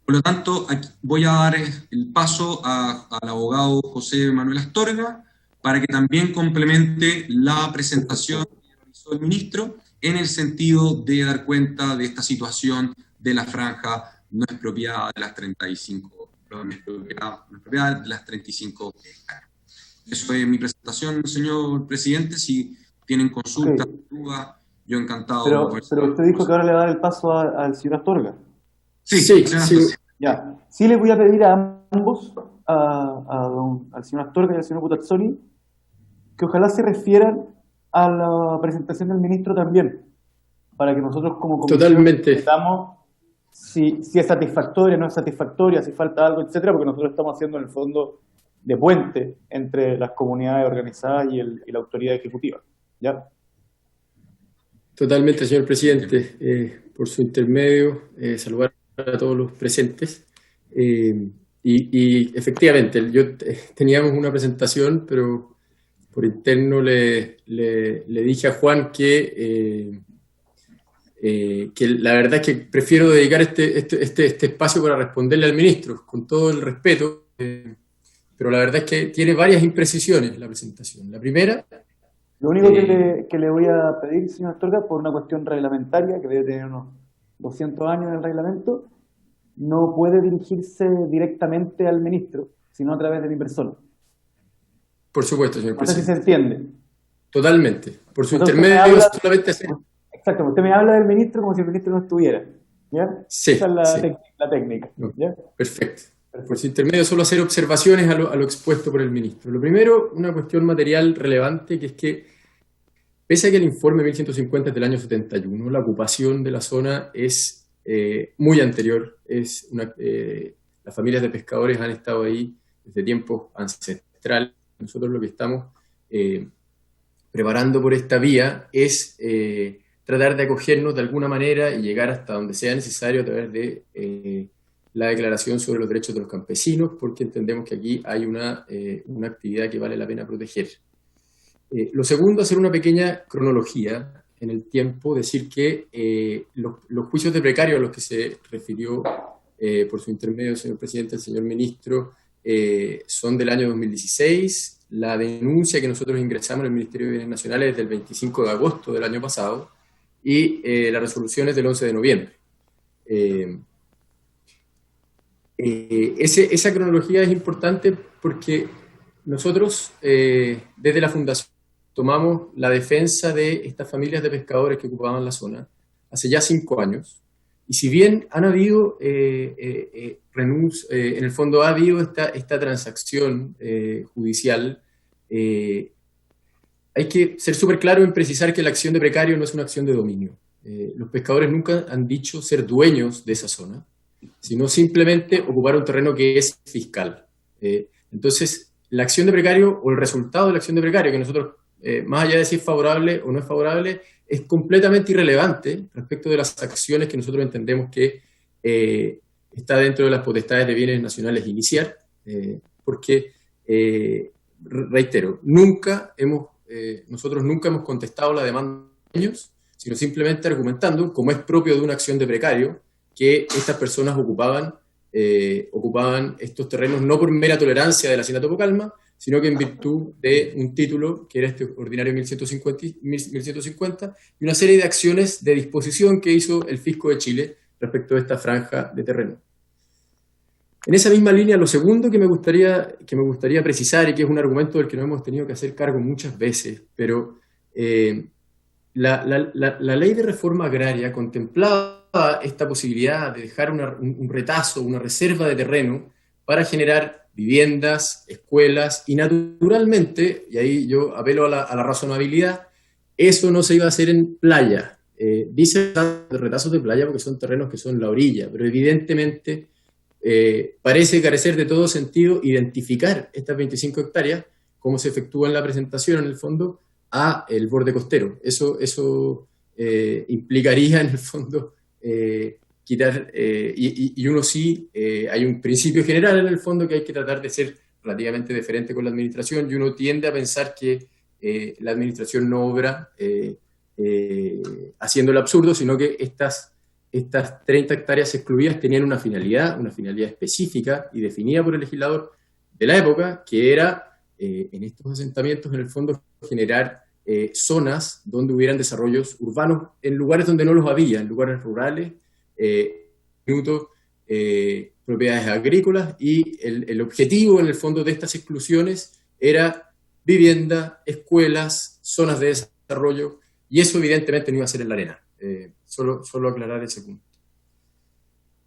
Por lo tanto, aquí voy a dar el paso al abogado José Manuel Astorga para que también complemente la presentación que realizó el ministro en el sentido de dar cuenta de esta situación de la franja no expropiada de las 35, no expropiada de las 35 hectáreas. Eso es mi presentación, señor presidente. Si tienen consultas, dudas, yo encantado. Pero usted dijo que ahora le va a dar el paso al señor Astorga. Sí. Ya. Sí, les voy a pedir a ambos, al señor Astorga y al señor Butazzoni, que ojalá se refieran a la presentación del ministro también, para que nosotros como comisión veamos si es satisfactoria, no es satisfactoria, si falta algo, etcétera, porque nosotros estamos haciendo en el fondo de puente entre las comunidades organizadas y la autoridad ejecutiva. ¿Ya? Totalmente, señor presidente. Por su intermedio, saludar a todos los presentes. Y efectivamente, teníamos una presentación, pero por interno le dije a Juan que la verdad es que prefiero dedicar este espacio para responderle al ministro, con todo el respeto, pero la verdad es que tiene varias imprecisiones la presentación. La primera... Lo único que le voy a pedir, señor Astorga, por una cuestión reglamentaria, que debe tener unos 200 años en el reglamento, no puede dirigirse directamente al ministro, sino a través de mi persona. Por supuesto, señor presidente. No sé si se entiende. Totalmente. Por su intermedio, solamente hacer... Exacto, usted me habla del ministro como si el ministro no estuviera. ¿Ya? Sí. Esa es la técnica. ¿Ya? Perfecto. Por su intermedio, solo hacer observaciones a lo expuesto por el ministro. Lo primero, una cuestión material relevante, que es que, pese a que el informe 1150 es del año 71, la ocupación de la zona es muy anterior. Las familias de pescadores han estado ahí desde tiempos ancestrales. Nosotros lo que estamos preparando por esta vía es tratar de acogernos de alguna manera y llegar hasta donde sea necesario a través de la Declaración sobre los Derechos de los Campesinos, porque entendemos que aquí hay una actividad que vale la pena proteger. Lo segundo, hacer una pequeña cronología en el tiempo, decir que los juicios de precario a los que se refirió por su intermedio, señor presidente, el señor ministro, son del año 2016. La denuncia que nosotros ingresamos en el Ministerio de Bienes Nacionales es del 25 de agosto del año pasado, y la resolución es del 11 de noviembre. Esa cronología es importante porque nosotros, desde la Fundación, tomamos la defensa de estas familias de pescadores que ocupaban la zona hace ya 5 años, y si bien han habido en el fondo ha habido esta transacción judicial, hay que ser súper claro en precisar que la acción de precario no es una acción de dominio. Los pescadores nunca han dicho ser dueños de esa zona, sino simplemente ocupar un terreno que es fiscal. Entonces, la acción de precario, o el resultado de la acción de precario, que nosotros, más allá de si es favorable o no es favorable, es completamente irrelevante respecto de las acciones que nosotros entendemos que está dentro de las potestades de bienes nacionales iniciar, porque, reitero, nosotros nunca hemos contestado la demanda de ellos, sino simplemente argumentando, como es propio de una acción de precario, que estas personas ocupaban estos terrenos no por mera tolerancia del Hacienda Topocalma, sino que en virtud de un título, que era este ordinario 1150, y una serie de acciones de disposición que hizo el Fisco de Chile respecto de esta franja de terreno. En esa misma línea, lo segundo que me gustaría precisar, y que es un argumento del que nos hemos tenido que hacer cargo muchas veces, pero la ley de reforma agraria contemplaba esta posibilidad de dejar un retazo, una reserva de terreno para generar viviendas, escuelas, y naturalmente, y ahí yo apelo a la razonabilidad, eso no se iba a hacer en playa. Dice retazos de playa porque son terrenos que son la orilla, pero evidentemente parece carecer de todo sentido identificar estas 25 hectáreas, como se efectúa en la presentación en el fondo, a el borde costero. Eso implicaría en el fondo quitar, y uno sí, hay un principio general en el fondo que hay que tratar de ser relativamente diferente con la administración, y uno tiende a pensar que la administración no obra haciendo el absurdo, sino que estas 30 hectáreas excluidas tenían una finalidad específica y definida por el legislador de la época, que era en estos asentamientos en el fondo generar zonas donde hubieran desarrollos urbanos en lugares donde no los había, en lugares rurales, propiedades agrícolas, y el objetivo en el fondo de estas exclusiones era vivienda, escuelas, zonas de desarrollo, y eso evidentemente no iba a ser en la arena. Solo aclarar ese punto.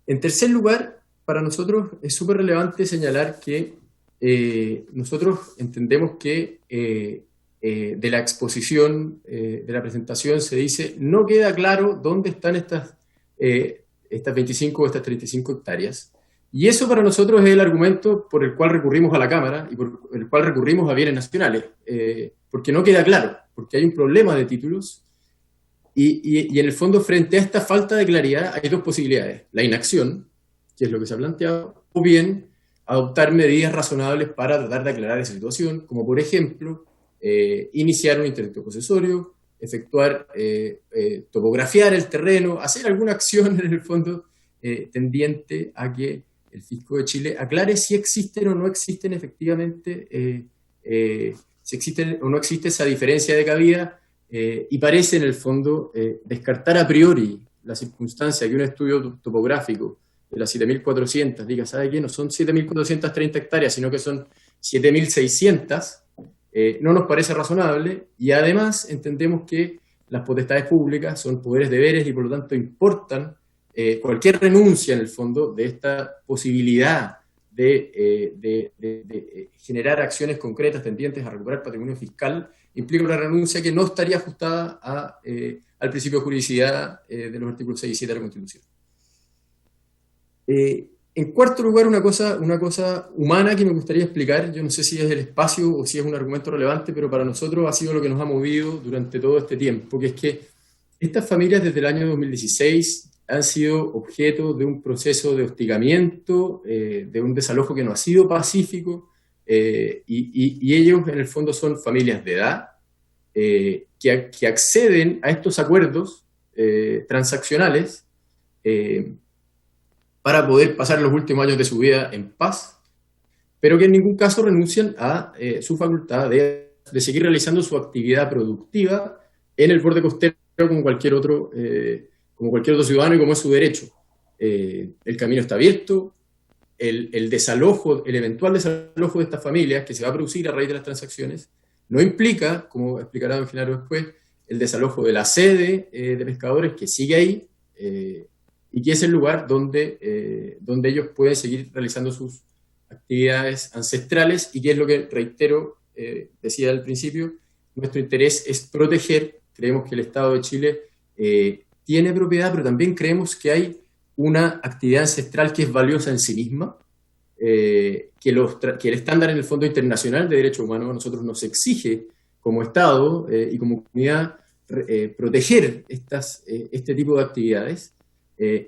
En tercer lugar, para nosotros es súper relevante señalar que nosotros entendemos que de la exposición, de la presentación, se dice no queda claro dónde están estas 25 o estas 35 hectáreas. Y eso para nosotros es el argumento por el cual recurrimos a la Cámara y por el cual recurrimos a bienes nacionales, porque no queda claro, porque hay un problema de títulos, y en el fondo frente a esta falta de claridad hay dos posibilidades: la inacción, que es lo que se ha planteado, o bien adoptar medidas razonables para tratar de aclarar esa situación, como por ejemplo iniciar un intento posesorio, efectuar, topografiar el terreno, hacer alguna acción en el fondo tendiente a que el Fisco de Chile aclare si existen o no existen efectivamente, si existe o no existe esa diferencia de cabida, y parece en el fondo descartar a priori la circunstancia que un estudio topográfico de las 7.400 diga, ¿sabe qué? No son 7.430 hectáreas, sino que son 7.600, no nos parece razonable, y además entendemos que las potestades públicas son poderes deberes y por lo tanto importan cualquier renuncia en el fondo de esta posibilidad de generar acciones concretas tendientes a recuperar patrimonio fiscal, implica una renuncia que no estaría ajustada al principio de juridicidad de los artículos 6 y 7 de la Constitución. En cuarto lugar, una cosa humana que me gustaría explicar. Yo no sé si es el espacio o si es un argumento relevante, pero para nosotros ha sido lo que nos ha movido durante todo este tiempo, que es que estas familias desde el año 2016 han sido objeto de un proceso de hostigamiento, de un desalojo que no ha sido pacífico, y ellos en el fondo son familias de edad que acceden a estos acuerdos transaccionales para poder pasar los últimos años de su vida en paz, pero que en ningún caso renuncian a su facultad de seguir realizando su actividad productiva en el borde costero como cualquier otro ciudadano y como es su derecho. El camino está abierto, el eventual desalojo de estas familias que se va a producir a raíz de las transacciones no implica, como explicará don Genaro después, el desalojo de la sede de pescadores que sigue ahí, y que es el lugar donde ellos pueden seguir realizando sus actividades ancestrales, y que es lo que, reitero, decía al principio, nuestro interés es proteger. Creemos que el Estado de Chile tiene propiedad, pero también creemos que hay una actividad ancestral que es valiosa en sí misma, que el estándar en el Fondo Internacional de Derechos Humanos a nosotros nos exige como Estado y como comunidad proteger este tipo de actividades.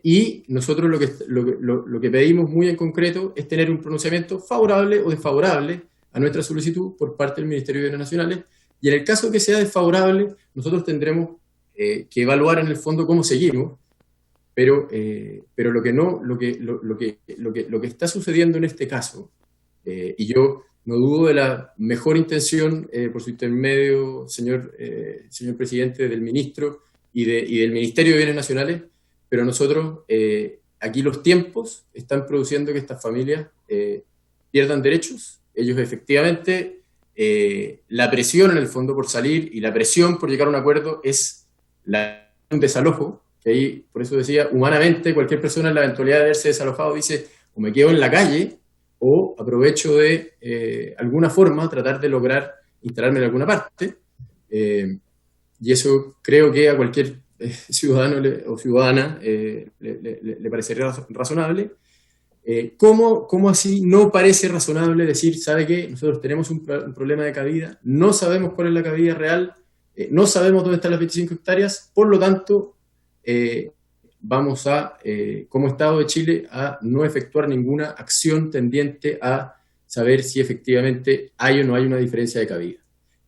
Y nosotros lo que pedimos muy en concreto es tener un pronunciamiento favorable o desfavorable a nuestra solicitud por parte del Ministerio de Bienes Nacionales, y en el caso que sea desfavorable, nosotros tendremos que evaluar en el fondo cómo seguimos, pero lo que está sucediendo en este caso, y yo no dudo de la mejor intención por su intermedio, señor presidente, del ministro y del Ministerio de Bienes Nacionales, pero nosotros aquí los tiempos están produciendo que estas familias pierdan derechos. Ellos efectivamente, la presión en el fondo por salir y la presión por llegar a un acuerdo es un desalojo, que ahí, por eso decía, humanamente cualquier persona en la eventualidad de haberse desalojado dice, o me quedo en la calle o aprovecho de alguna forma tratar de lograr instalarme en alguna parte, y eso creo que a cualquier ciudadano o ciudadana le parecería razonable. ¿Cómo así no parece razonable decir, sabe qué, nosotros tenemos un problema de cabida, no sabemos cuál es la cabida real, no sabemos dónde están las 25 hectáreas, por lo tanto, vamos a, como Estado de Chile, a no efectuar ninguna acción tendiente a saber si efectivamente hay o no hay una diferencia de cabida?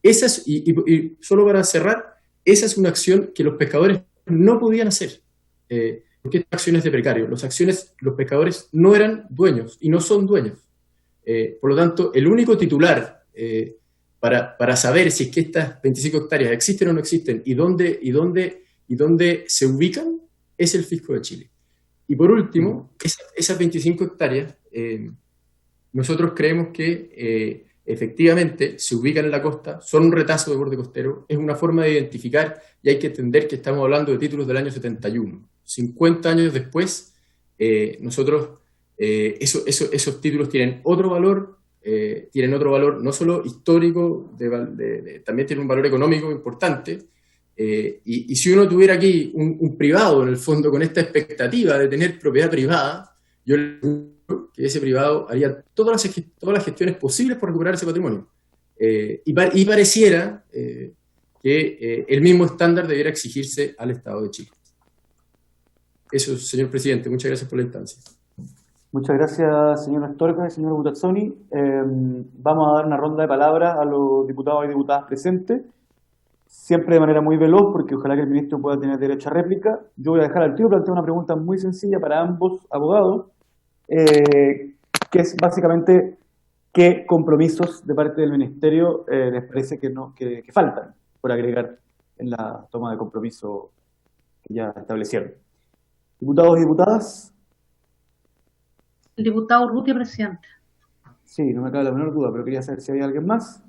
Esa es, y solo para cerrar, esa es una acción que los pescadores no podían hacer, porque estas acciones de precario, los pescadores no eran dueños y no son dueños. Por lo tanto, el único titular para saber si es que estas 25 hectáreas existen o no existen y dónde se ubican es el Fisco de Chile. Y por último, esas 25 hectáreas, nosotros creemos que efectivamente se ubican en la costa, son un retazo de borde costero, es una forma de identificar, y hay que entender que estamos hablando de títulos del año 71. 50 años después, esos títulos tienen otro valor no solo histórico, también tienen un valor económico importante, y si uno tuviera aquí un privado, en el fondo, con esta expectativa de tener propiedad privada, yo le digo que ese privado haría todas las gestiones posibles por recuperar ese patrimonio. Y pareciera que el mismo estándar debiera exigirse al Estado de Chile. Eso, señor presidente. Muchas gracias por la instancia. Muchas gracias, señor Astorga y señor Butazzoni. Vamos a dar una ronda de palabras a los diputados y diputadas presentes, siempre de manera muy veloz, porque ojalá que el ministro pueda tener derecho a réplica. Yo voy a dejar al tiro plantear una pregunta muy sencilla para ambos abogados, que es básicamente qué compromisos de parte del ministerio les parece que faltan por agregar en la toma de compromiso que ya establecieron. Diputados y diputadas. El diputado Urrutia, presidente. Sí, no me cabe la menor duda, pero quería saber si había alguien más.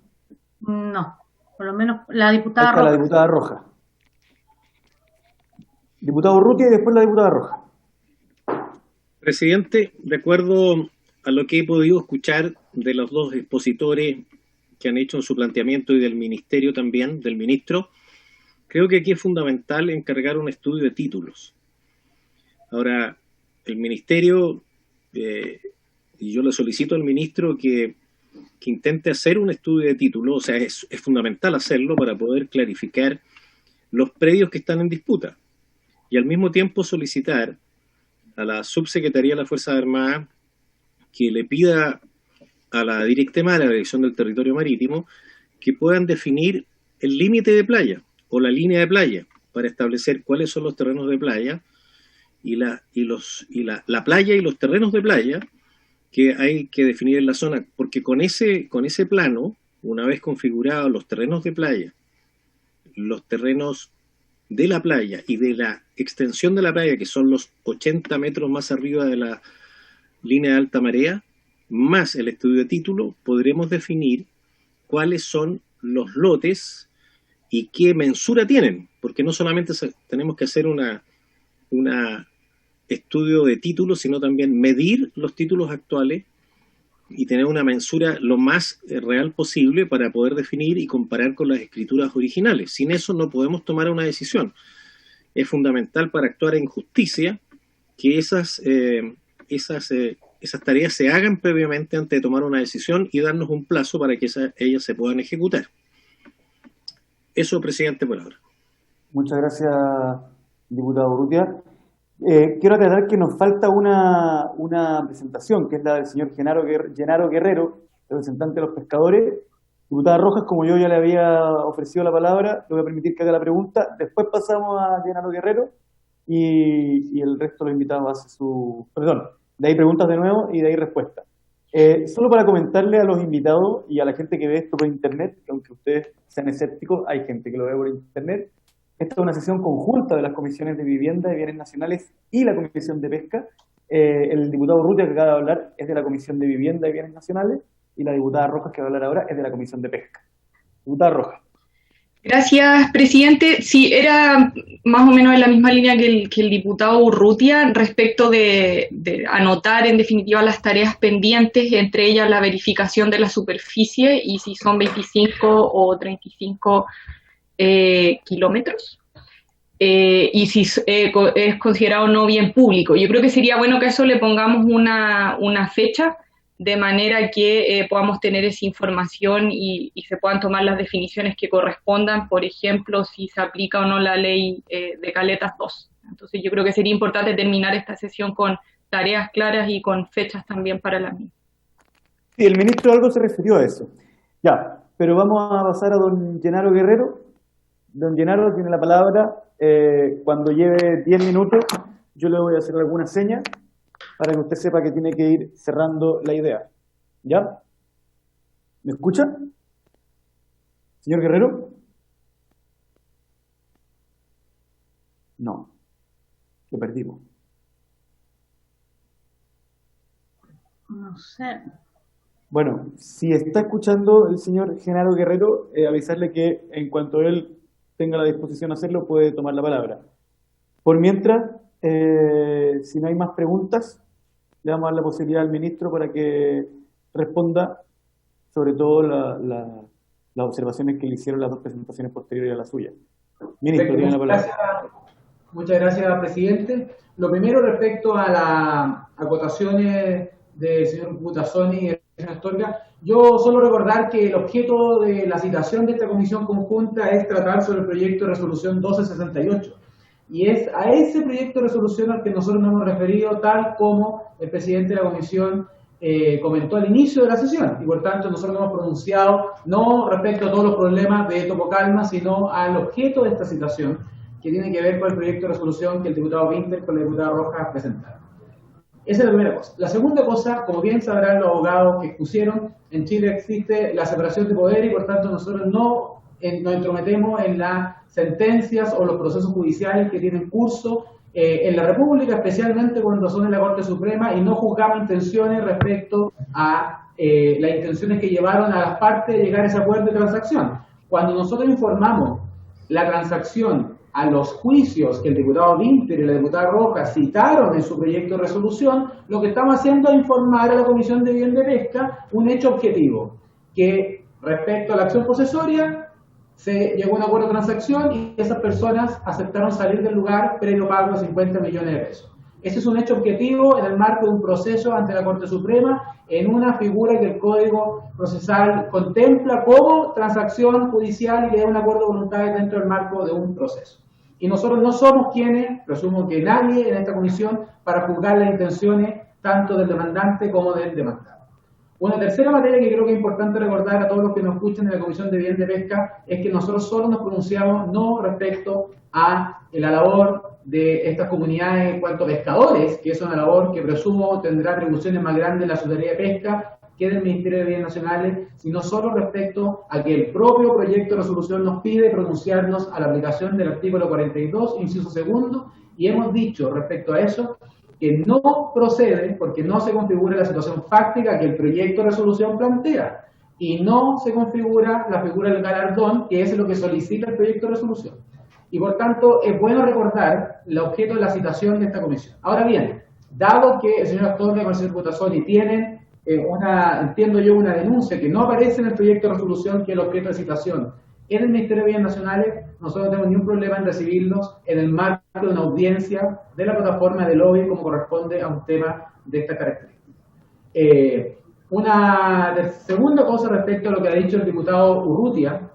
No, por lo menos la diputada Roja. La diputada Roja. Diputado Urrutia y después la diputada Roja. Presidente, de acuerdo a lo que he podido escuchar de los dos expositores que han hecho en su planteamiento y del ministerio también, del ministro, creo que aquí es fundamental encargar un estudio de títulos. Ahora, el ministerio, y yo le solicito al ministro que intente hacer un estudio de títulos, o sea, es fundamental hacerlo para poder clarificar los predios que están en disputa, y al mismo tiempo solicitar a la Subsecretaría de las Fuerzas Armadas que le pida a la Directemar, a la Dirección del Territorio Marítimo, que puedan definir el límite de playa o la línea de playa para establecer cuáles son los terrenos de playa y la playa y los terrenos de playa que hay que definir en la zona, porque con ese plano, una vez configurados los terrenos de playa, los terrenos de la playa y de la extensión de la playa, que son los 80 metros más arriba de la línea de alta marea, más el estudio de título, podremos definir cuáles son los lotes y qué mensura tienen, porque no solamente tenemos que hacer una estudio de títulos, sino también medir los títulos actuales y tener una mensura lo más real posible para poder definir y comparar con las escrituras originales. Sin eso no podemos tomar una decisión. Es fundamental para actuar en justicia que esas tareas se hagan previamente antes de tomar una decisión y darnos un plazo para que ellas se puedan ejecutar. Eso, presidente, por ahora. Muchas gracias, diputado Urrutia. Quiero aclarar que nos falta una presentación, que es la del señor Genaro Guerrero, representante de los pescadores. Diputada Rojas, como yo ya le había ofrecido la palabra, le voy a permitir que haga la pregunta. Después pasamos a Genaro Guerrero y el resto de los invitados hace su... Perdón, de ahí preguntas de nuevo y de ahí respuestas. Solo para comentarle a los invitados y a la gente que ve esto por internet, que aunque ustedes sean escépticos, hay gente que lo ve por internet. Esta es una sesión conjunta de las comisiones de Vivienda y Bienes Nacionales y la Comisión de Pesca, el diputado Urrutia, que acaba de hablar, es de la Comisión de Vivienda y Bienes Nacionales, y la diputada Rojas, que va a hablar ahora, es de la Comisión de Pesca. Diputada Rojas. Gracias, presidente. Sí, era más o menos en la misma línea que el diputado Urrutia respecto de anotar en definitiva las tareas pendientes, entre ellas la verificación de la superficie y si son 25 o 35 kilómetros. Y si es considerado no bien público. Yo creo que sería bueno que a eso le pongamos una fecha, de manera que podamos tener esa información y se puedan tomar las definiciones que correspondan, por ejemplo, si se aplica o no la ley de Caletas 2. Entonces yo creo que sería importante terminar esta sesión con tareas claras y con fechas también para la misma. Sí, el ministro algo se refirió a eso. Ya, pero vamos a pasar a don Genaro Guerrero. Don Genaro tiene la palabra. Cuando lleve 10 minutos, yo le voy a hacer alguna seña para que usted sepa que tiene que ir cerrando la idea. ¿Ya? ¿Me escucha? ¿Señor Guerrero? No. Lo perdimos. No sé. Bueno, si está escuchando el señor Genaro Guerrero, avisarle que en cuanto él tenga la disposición de hacerlo, puede tomar la palabra. Por mientras, si no hay más preguntas, le vamos a dar la posibilidad al ministro para que responda sobre todo las observaciones que le hicieron las dos presentaciones posteriores a la suya. Ministro, tiene la palabra. Muchas gracias, presidente. Lo primero respecto a las acotaciones del señor Butazzoni y del señor Astorga, yo solo recordar que el objeto de la citación de esta comisión conjunta es tratar sobre el proyecto de resolución 1268. Y es a ese proyecto de resolución al que nosotros nos hemos referido, tal como el presidente de la comisión comentó al inicio de la sesión. Y por tanto nosotros nos hemos pronunciado no respecto a todos los problemas de Topocalma, sino al objeto de esta citación, que tiene que ver con el proyecto de resolución que el diputado Winter con la diputada Rojas presentaron. Esa es la primera cosa. La segunda cosa, como bien sabrán los abogados que expusieron, en Chile existe la separación de poder y por tanto nosotros no nos entrometemos en las sentencias o los procesos judiciales que tienen curso en la República, especialmente cuando son en la Corte Suprema, y no juzgamos intenciones respecto a las intenciones que llevaron a las partes de llegar a ese acuerdo de transacción. Cuando nosotros informamos la transacción a los juicios que el diputado Winter y la diputada Rojas citaron en su proyecto de resolución, lo que estamos haciendo es informar a la Comisión de Vivienda y Pesca un hecho objetivo, que respecto a la acción posesoria se llegó a un acuerdo de transacción y esas personas aceptaron salir del lugar previo pago de 50 millones de pesos. Ese es un hecho objetivo en el marco de un proceso ante la Corte Suprema, en una figura que el Código Procesal contempla como transacción judicial y que es un acuerdo voluntario dentro del marco de un proceso. Y nosotros no somos quienes, presumo que nadie en esta comisión, para juzgar las intenciones tanto del demandante como del demandado. Una tercera materia que creo que es importante recordar a todos los que nos escuchan en la Comisión de Vivienda y Pesca es que nosotros solo nos pronunciamos no respecto a la labor de estas comunidades en cuanto a pescadores, que es una labor que presumo tendrá atribuciones más grandes en la Secretaría de Pesca que del Ministerio de Bienes Nacionales, sino solo respecto a que el propio proyecto de resolución nos pide pronunciarnos a la aplicación del artículo 42, inciso segundo, y hemos dicho respecto a eso que no procede porque no se configura la situación fáctica que el proyecto de resolución plantea y no se configura la figura del galardón, que es lo que solicita el proyecto de resolución. Y por tanto es bueno recordar el objeto de la citación de esta comisión. Ahora bien, dado que el señor Astorga y el señor Butazzoni tienen entiendo yo, una denuncia que no aparece en el proyecto de resolución, que es el objeto de citación en el Ministerio de Bienes Nacionales, nosotros no tenemos ningún problema en recibirlos en el marco de una audiencia de la plataforma de lobby como corresponde a un tema de esta característica. Una segunda cosa respecto a lo que ha dicho el diputado Urrutia.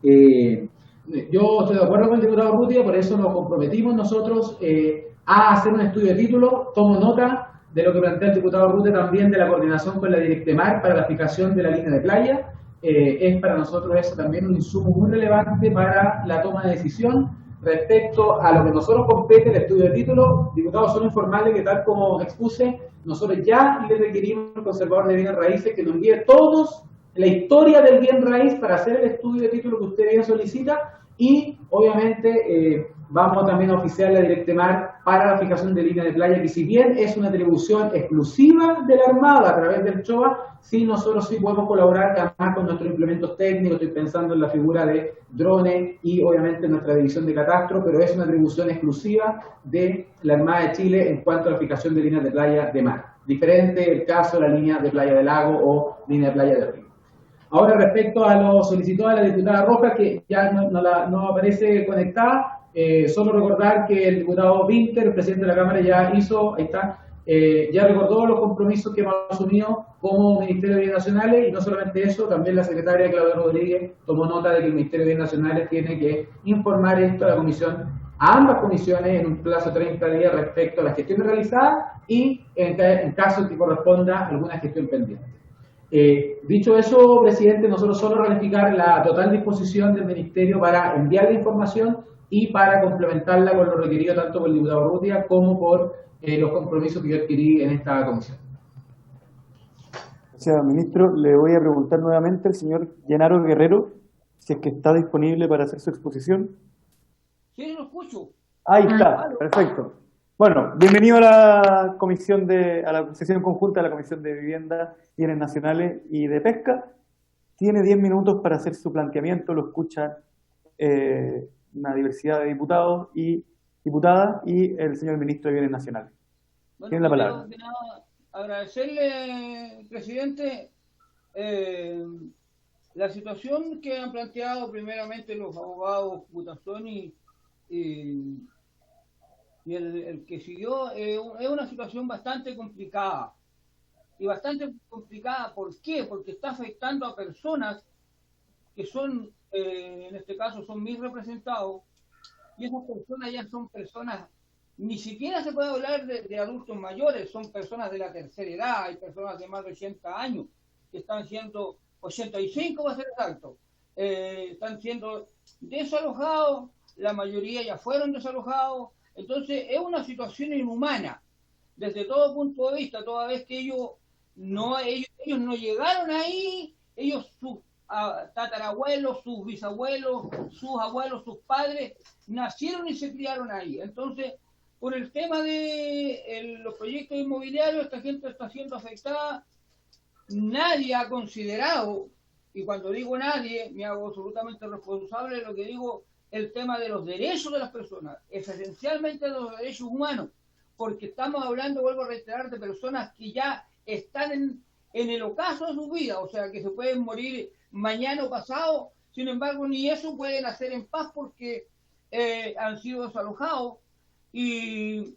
Yo estoy de acuerdo con el diputado Urrutia, por eso nos comprometimos nosotros a hacer un estudio de título. Tomo nota de lo que plantea el diputado Urrutia también de la coordinación con la Directemar para la fijación de la línea de playa. Es para nosotros eso también un insumo muy relevante para la toma de decisión. Respecto a lo que nosotros compete el estudio de título, diputados, solo informarle que tal como expuse, nosotros ya le requerimos al conservador de bienes raíces que nos envíe todos la historia del bien raíz para hacer el estudio de título que usted bien solicita y obviamente vamos también a oficiar la Directemar para la fijación de líneas de playa, que si bien es una atribución exclusiva de la Armada a través del CHOA, sí nosotros sí podemos colaborar además con nuestros implementos técnicos. Estoy pensando en la figura de drones y obviamente nuestra división de catastro, pero es una atribución exclusiva de la Armada de Chile en cuanto a la fijación de líneas de playa de mar. Diferente el caso de la línea de playa de lago o línea de playa de río. Ahora, respecto a lo solicitado de la diputada Rojas, que ya no aparece conectada, solo recordar que el diputado Winter, el presidente de la Cámara, ya hizo, ahí está, ya recordó los compromisos que hemos asumido como Ministerio de Bienes Nacionales, y no solamente eso, también la secretaria Claudia Rodríguez tomó nota de que el Ministerio de Bienes Nacionales tiene que informar esto a la comisión, a ambas comisiones, en un plazo de 30 días respecto a las gestiones realizadas y en caso que corresponda alguna gestión pendiente. Dicho eso, presidente, nosotros solo ratificar la total disposición del Ministerio para enviar la información y para complementarla con lo requerido tanto por el diputado Urrutia como por los compromisos que yo adquirí en esta comisión. Gracias, ministro. Le voy a preguntar nuevamente al señor Genaro Guerrero si es que está disponible para hacer su exposición. Sí, lo escucho. Ahí está, perfecto. Bueno, bienvenido a la a la sesión conjunta de la Comisión de Vivienda, Bienes Nacionales y de Pesca. Tiene 10 minutos para hacer su planteamiento, lo escucha una diversidad de diputados y diputadas y el señor ministro de Bienes Nacionales. Bueno, tiene la palabra. Agradecerle, presidente, la situación que han planteado primeramente los abogados Butazzoni y el que siguió, es una situación bastante complicada. Y bastante complicada, ¿por qué? Porque está afectando a personas que son, en este caso, son mis representados, y esas personas ya son personas, ni siquiera se puede hablar de adultos mayores, son personas de la tercera edad, hay personas de más de 80 años, que están siendo, 85 va a ser exacto, están siendo desalojados, la mayoría ya fueron desalojados. Entonces es una situación inhumana desde todo punto de vista, toda vez que ellos no llegaron ahí, ellos, sus tatarabuelos, sus bisabuelos, sus abuelos, sus padres, nacieron y se criaron ahí. Entonces, por el tema de los proyectos inmobiliarios, esta gente está siendo afectada. Nadie ha considerado, y cuando digo nadie, me hago absolutamente responsable de lo que digo, el tema de los derechos de las personas, es esencialmente de los derechos humanos, porque estamos hablando, vuelvo a reiterar, de personas que ya están en el ocaso de su vida, o sea, que se pueden morir mañana o pasado, sin embargo, ni eso pueden hacer en paz porque han sido desalojados. Y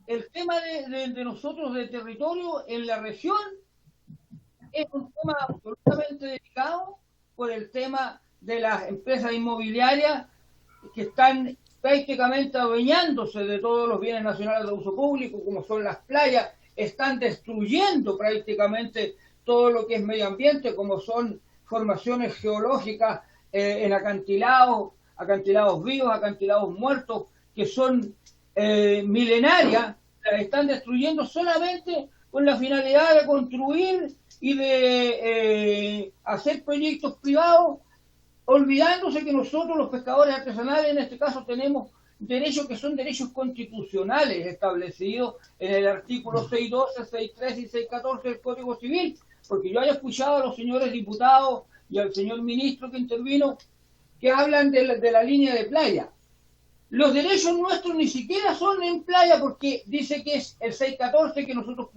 el tema de nosotros, de territorio en la región, es un tema absolutamente delicado por el tema de las empresas inmobiliarias que están prácticamente adueñándose de todos los bienes nacionales de uso público, como son las playas, están destruyendo prácticamente todo lo que es medio ambiente, como son formaciones geológicas en acantilados vivos, acantilados muertos, que son milenarias, las están destruyendo solamente con la finalidad de construir y de hacer proyectos privados, olvidándose que nosotros los pescadores artesanales en este caso tenemos derechos que son derechos constitucionales establecidos en el artículo 612, 613 y 614 del Código Civil, porque yo haya escuchado a los señores diputados y al señor ministro que intervino que hablan de la línea de playa. Los derechos nuestros ni siquiera son en playa, porque dice que es el 614 que nosotros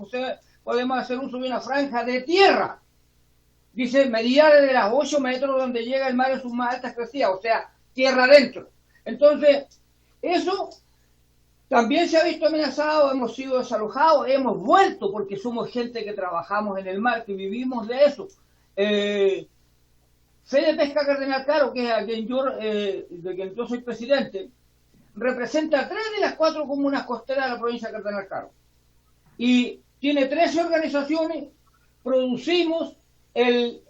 podemos hacer uso de una franja de tierra. Dice, medida de las 8 metros donde llega el mar en sus más altas crecidas, o sea, tierra adentro. Entonces, eso también se ha visto amenazado, hemos sido desalojados, hemos vuelto porque somos gente que trabajamos en el mar, que vivimos de eso. Fede Pesca Cardenal Caro, que es de quien yo soy presidente, representa 3 de las 4 comunas costeras de la provincia de Cardenal Caro. Y tiene 13 organizaciones, producimos el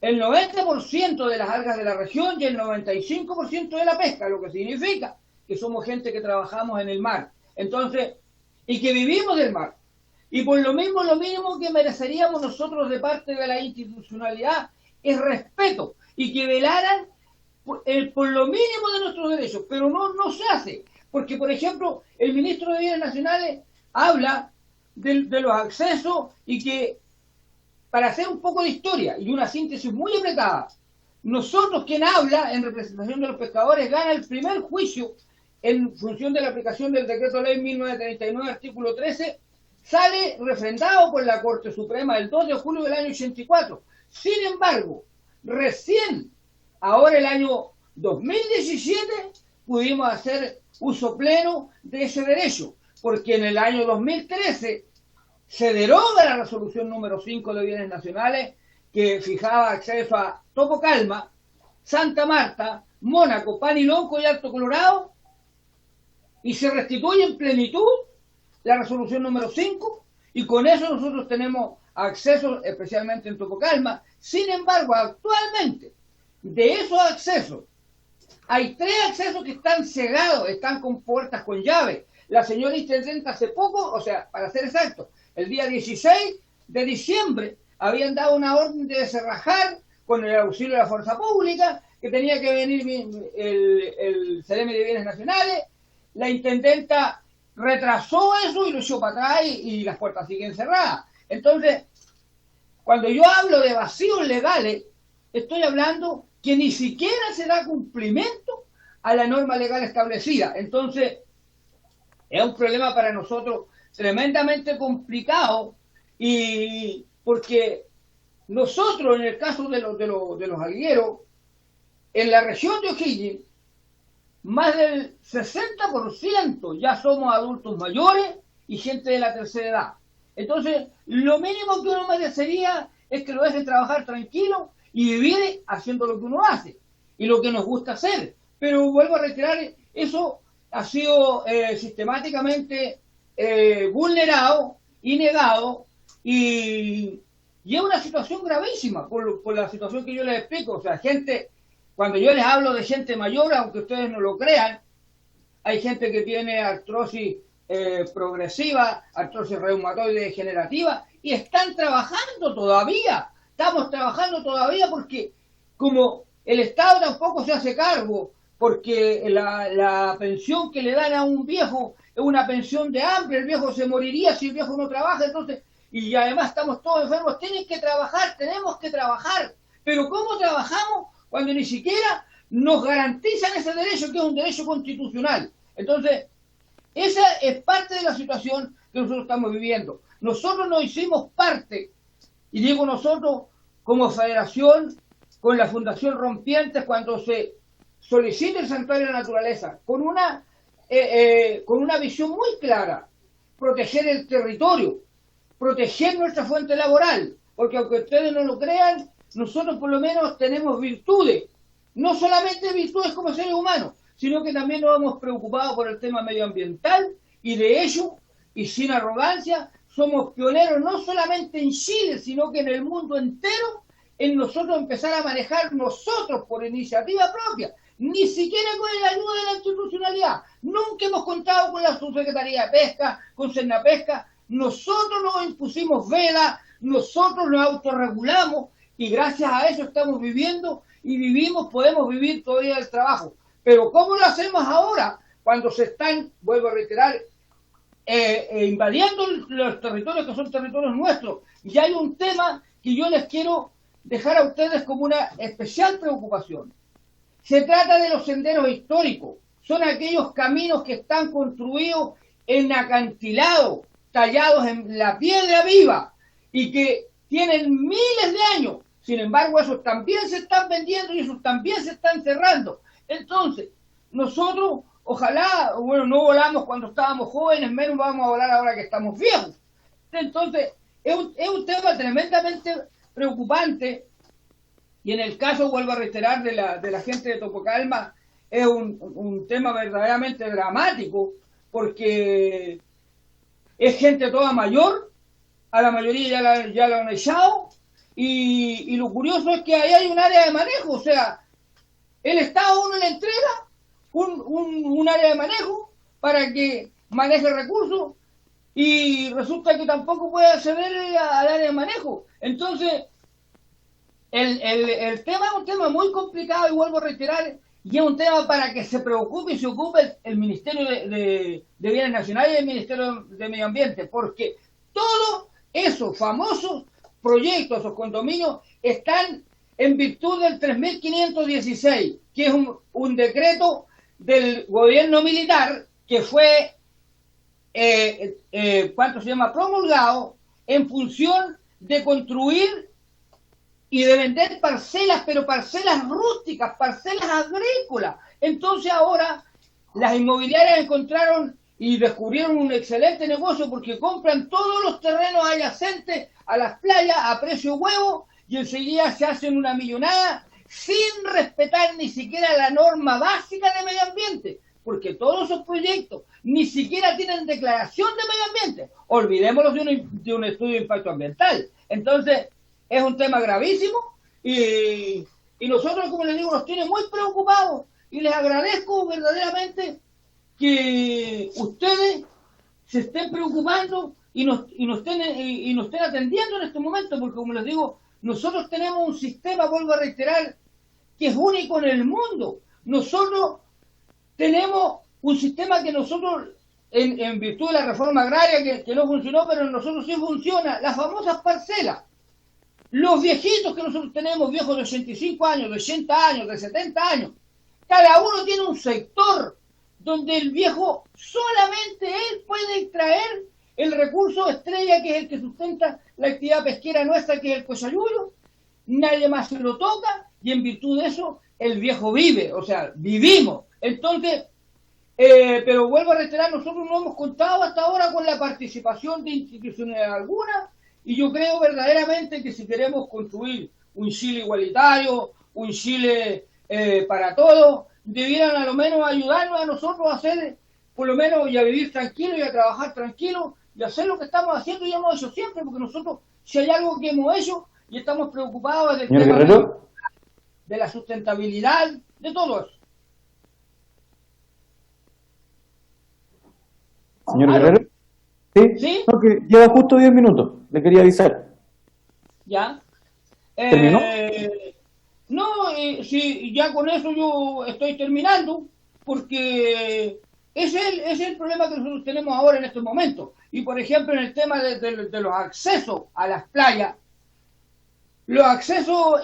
90% de las algas de la región y el 95% de la pesca, lo que significa que somos gente que trabajamos en el mar. Entonces, y que vivimos del mar. Y por lo mínimo que mereceríamos nosotros de parte de la institucionalidad es respeto y que velaran por lo mínimo de nuestros derechos, pero no se hace. Porque, por ejemplo, el ministro de Bienes Nacionales habla de los accesos y que, para hacer un poco de historia y una síntesis muy apretada, nosotros, quien habla en representación de los pescadores, gana el primer juicio en función de la aplicación del Decreto Ley 1939, artículo 13, sale refrendado por la Corte Suprema el 2 de julio del año 84. Sin embargo, recién, ahora el año 2017, pudimos hacer uso pleno de ese derecho, porque en el año 2013 se deroga la resolución número 5 de Bienes Nacionales que fijaba acceso a Topo Calma, Santa Marta, Mónaco, Panilonco y Alto Colorado, y se restituye en plenitud la resolución número 5, y con eso nosotros tenemos acceso especialmente en Topo Calma. Sin embargo, actualmente, de esos accesos, hay 3 accesos que están cegados, están con puertas con llave. La señora intendente hace poco, o sea, para ser exacto, el día 16 de diciembre, habían dado una orden de cerrajar con el auxilio de la fuerza pública, que tenía que venir el CEREMI de Bienes Nacionales. La intendenta retrasó eso y lo echó para atrás y las puertas siguen cerradas. Entonces, cuando yo hablo de vacíos legales, estoy hablando que ni siquiera se da cumplimiento a la norma legal establecida. Entonces, es un problema para nosotros tremendamente complicado, y porque nosotros, en el caso de los aguilleros, en la región de O'Higgins, más del 60% ya somos adultos mayores y gente de la tercera edad. Entonces, lo mínimo que uno merecería es que lo dejen trabajar tranquilo y vivir haciendo lo que uno hace y lo que nos gusta hacer. Pero vuelvo a reiterar, eso ha sido sistemáticamente vulnerado y negado, y es una situación gravísima por la situación que yo les explico. O sea, gente, cuando yo les hablo de gente mayor, aunque ustedes no lo crean, hay gente que tiene artrosis progresiva, artrosis reumatoide degenerativa, y están trabajando todavía. Estamos trabajando todavía porque como el Estado tampoco se hace cargo, porque la pensión que le dan a un viejo es una pensión de hambre, el viejo se moriría si el viejo no trabaja. Entonces, y además estamos todos enfermos, tienen que trabajar, tenemos que trabajar. Pero ¿cómo trabajamos cuando ni siquiera nos garantizan ese derecho, que es un derecho constitucional? Entonces, esa es parte de la situación que nosotros estamos viviendo. Nosotros nos hicimos parte, y digo nosotros como federación, con la Fundación Rompientes, cuando se solicita el Santuario de la Naturaleza, con una visión muy clara: proteger el territorio, proteger nuestra fuente laboral, porque aunque ustedes no lo crean, nosotros por lo menos tenemos virtudes, no solamente virtudes como seres humanos, sino que también nos hemos preocupado por el tema medioambiental, y de hecho, y sin arrogancia, somos pioneros no solamente en Chile, sino que en el mundo entero, en nosotros empezar a manejar nosotros por iniciativa propia, ni siquiera con la ayuda de la institucionalidad. Nunca hemos contado con la Subsecretaría de Pesca, con Cernapesca. Nosotros nos impusimos vela, nosotros nos autorregulamos, y gracias a eso estamos viviendo y vivimos, podemos vivir todavía del trabajo. Pero ¿cómo lo hacemos ahora? Cuando se están, vuelvo a reiterar, invadiendo los territorios que son territorios nuestros. Y hay un tema que yo les quiero dejar a ustedes como una especial preocupación. Se trata de los senderos históricos. Son aquellos caminos que están construidos en acantilados, tallados en la piedra viva, y que tienen miles de años. Sin embargo, esos también se están vendiendo y esos también se están cerrando. Entonces, nosotros, ojalá, bueno, no volamos cuando estábamos jóvenes, menos vamos a volar ahora que estamos viejos. Entonces, es un tema tremendamente preocupante, y en el caso, vuelvo a reiterar, de la gente de Topo Calma, es un tema verdaderamente dramático, porque es gente toda mayor, a la mayoría ya la han echado, y lo curioso es que ahí hay un área de manejo. O sea, el Estado a uno le entrega un área de manejo para que maneje recursos, y resulta que tampoco puede acceder al área de manejo. Entonces, el tema es un tema muy complicado y vuelvo a reiterar, y es un tema para que se preocupe y se ocupe el Ministerio de Bienes Nacionales y el Ministerio de Medio Ambiente, porque todos esos famosos proyectos, esos condominios, están en virtud del 3516, que es un decreto del gobierno militar que fue, promulgado en función de construir y de vender parcelas, pero parcelas rústicas, parcelas agrícolas. Entonces ahora las inmobiliarias encontraron y descubrieron un excelente negocio porque compran todos los terrenos adyacentes a las playas a precio huevo y enseguida se hacen una millonada sin respetar ni siquiera la norma básica de medio ambiente, porque todos esos proyectos ni siquiera tienen declaración de medio ambiente. Olvidémonos de un estudio de impacto ambiental. Entonces, es un tema gravísimo y nosotros, como les digo, nos tiene muy preocupados y les agradezco verdaderamente que ustedes se estén preocupando y nos estén atendiendo en este momento, porque como les digo, nosotros tenemos un sistema, vuelvo a reiterar, que es único en el mundo. Nosotros tenemos un sistema que nosotros, en virtud de la reforma agraria que no funcionó, pero en nosotros sí funciona, las famosas parcelas. Los viejitos que nosotros tenemos, viejos de 85 años, de 80 años, de 70 años, cada uno tiene un sector donde el viejo solamente él puede extraer el recurso estrella, que es el que sustenta la actividad pesquera nuestra, que es el cochayuyo. Nadie más se lo toca y en virtud de eso el viejo vive, o sea, vivimos. Entonces, pero vuelvo a reiterar, nosotros no hemos contado hasta ahora con la participación de instituciones alguna y yo creo verdaderamente que si queremos construir un Chile igualitario, un Chile para todos, debieran a lo menos ayudarnos a nosotros a hacer, por lo menos, y a vivir tranquilos y a trabajar tranquilos y hacer lo que estamos haciendo y hemos hecho siempre, porque nosotros, si hay algo que hemos hecho y estamos preocupados del tema de la sustentabilidad, de todo eso. Señor Guerrero. ¿Sí? No, que lleva justo 10 minutos, le quería avisar. ¿Ya? ¿Terminó? No, sí, ya con eso yo estoy terminando, porque ese es el problema que nosotros tenemos ahora en estos momentos. Y por ejemplo, en el tema de los accesos a las playas, los accesos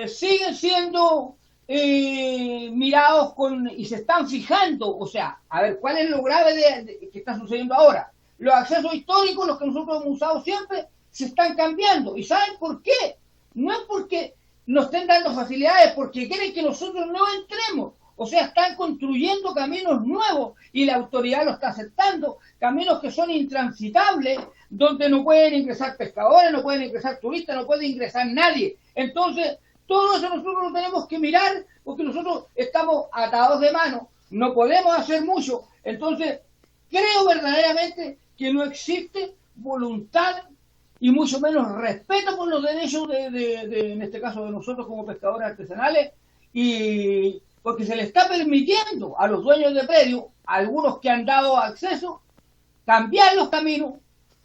siguen siendo mirados y se están fijando, o sea, a ver, ¿cuál es lo grave que está sucediendo ahora? Los accesos históricos, los que nosotros hemos usado siempre, se están cambiando. ¿Y saben por qué? No es porque nos estén dando facilidades, porque quieren que nosotros no entremos. O sea, están construyendo caminos nuevos y la autoridad lo está aceptando, caminos que son intransitables, donde no pueden ingresar pescadores, no pueden ingresar turistas, no puede ingresar nadie. Entonces, todo eso nosotros lo tenemos que mirar, porque nosotros estamos atados de mano, no podemos hacer mucho. Entonces, creo verdaderamente que no existe voluntad y mucho menos respeto por los derechos en este caso de nosotros como pescadores artesanales, y porque se le está permitiendo a los dueños de predios, a algunos que han dado acceso, cambiar los caminos,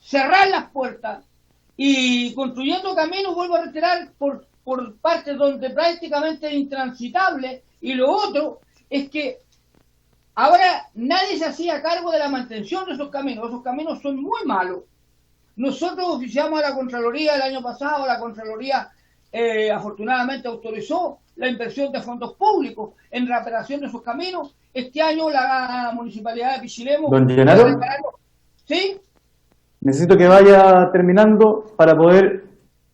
cerrar las puertas y construyendo caminos, vuelvo a reiterar, por partes donde prácticamente es intransitable. Y lo otro es que ahora nadie se hacía cargo de la mantención de esos caminos son muy malos. Nosotros oficiamos a la Contraloría el año pasado, la Contraloría afortunadamente autorizó la inversión de fondos públicos en reparación de esos caminos. Este año la Municipalidad de Pichilemu... Don Llenaro, ¿sí? Necesito que vaya terminando para poder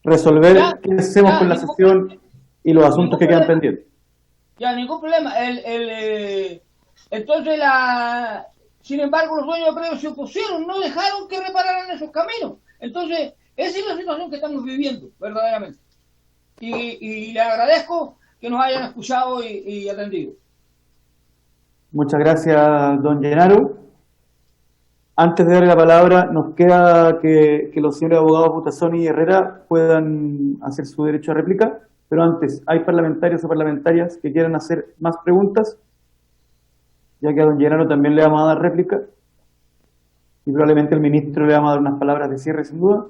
resolver qué hacemos con la sesión y los asuntos que quedan pendientes. Ya, ningún problema. Entonces, sin embargo, los dueños de predios se opusieron, no dejaron que repararan esos caminos. Entonces, esa es la situación que estamos viviendo, verdaderamente. Y le agradezco que nos hayan escuchado y atendido. Muchas gracias, don Llenaro. Antes de darle la palabra, nos queda que los señores abogados Butazzoni y Herrera puedan hacer su derecho a réplica, pero antes, ¿hay parlamentarios o parlamentarias que quieran hacer más preguntas? Ya que a don Llenaro también le vamos a dar réplica, y probablemente el ministro le vamos a dar unas palabras de cierre, sin duda.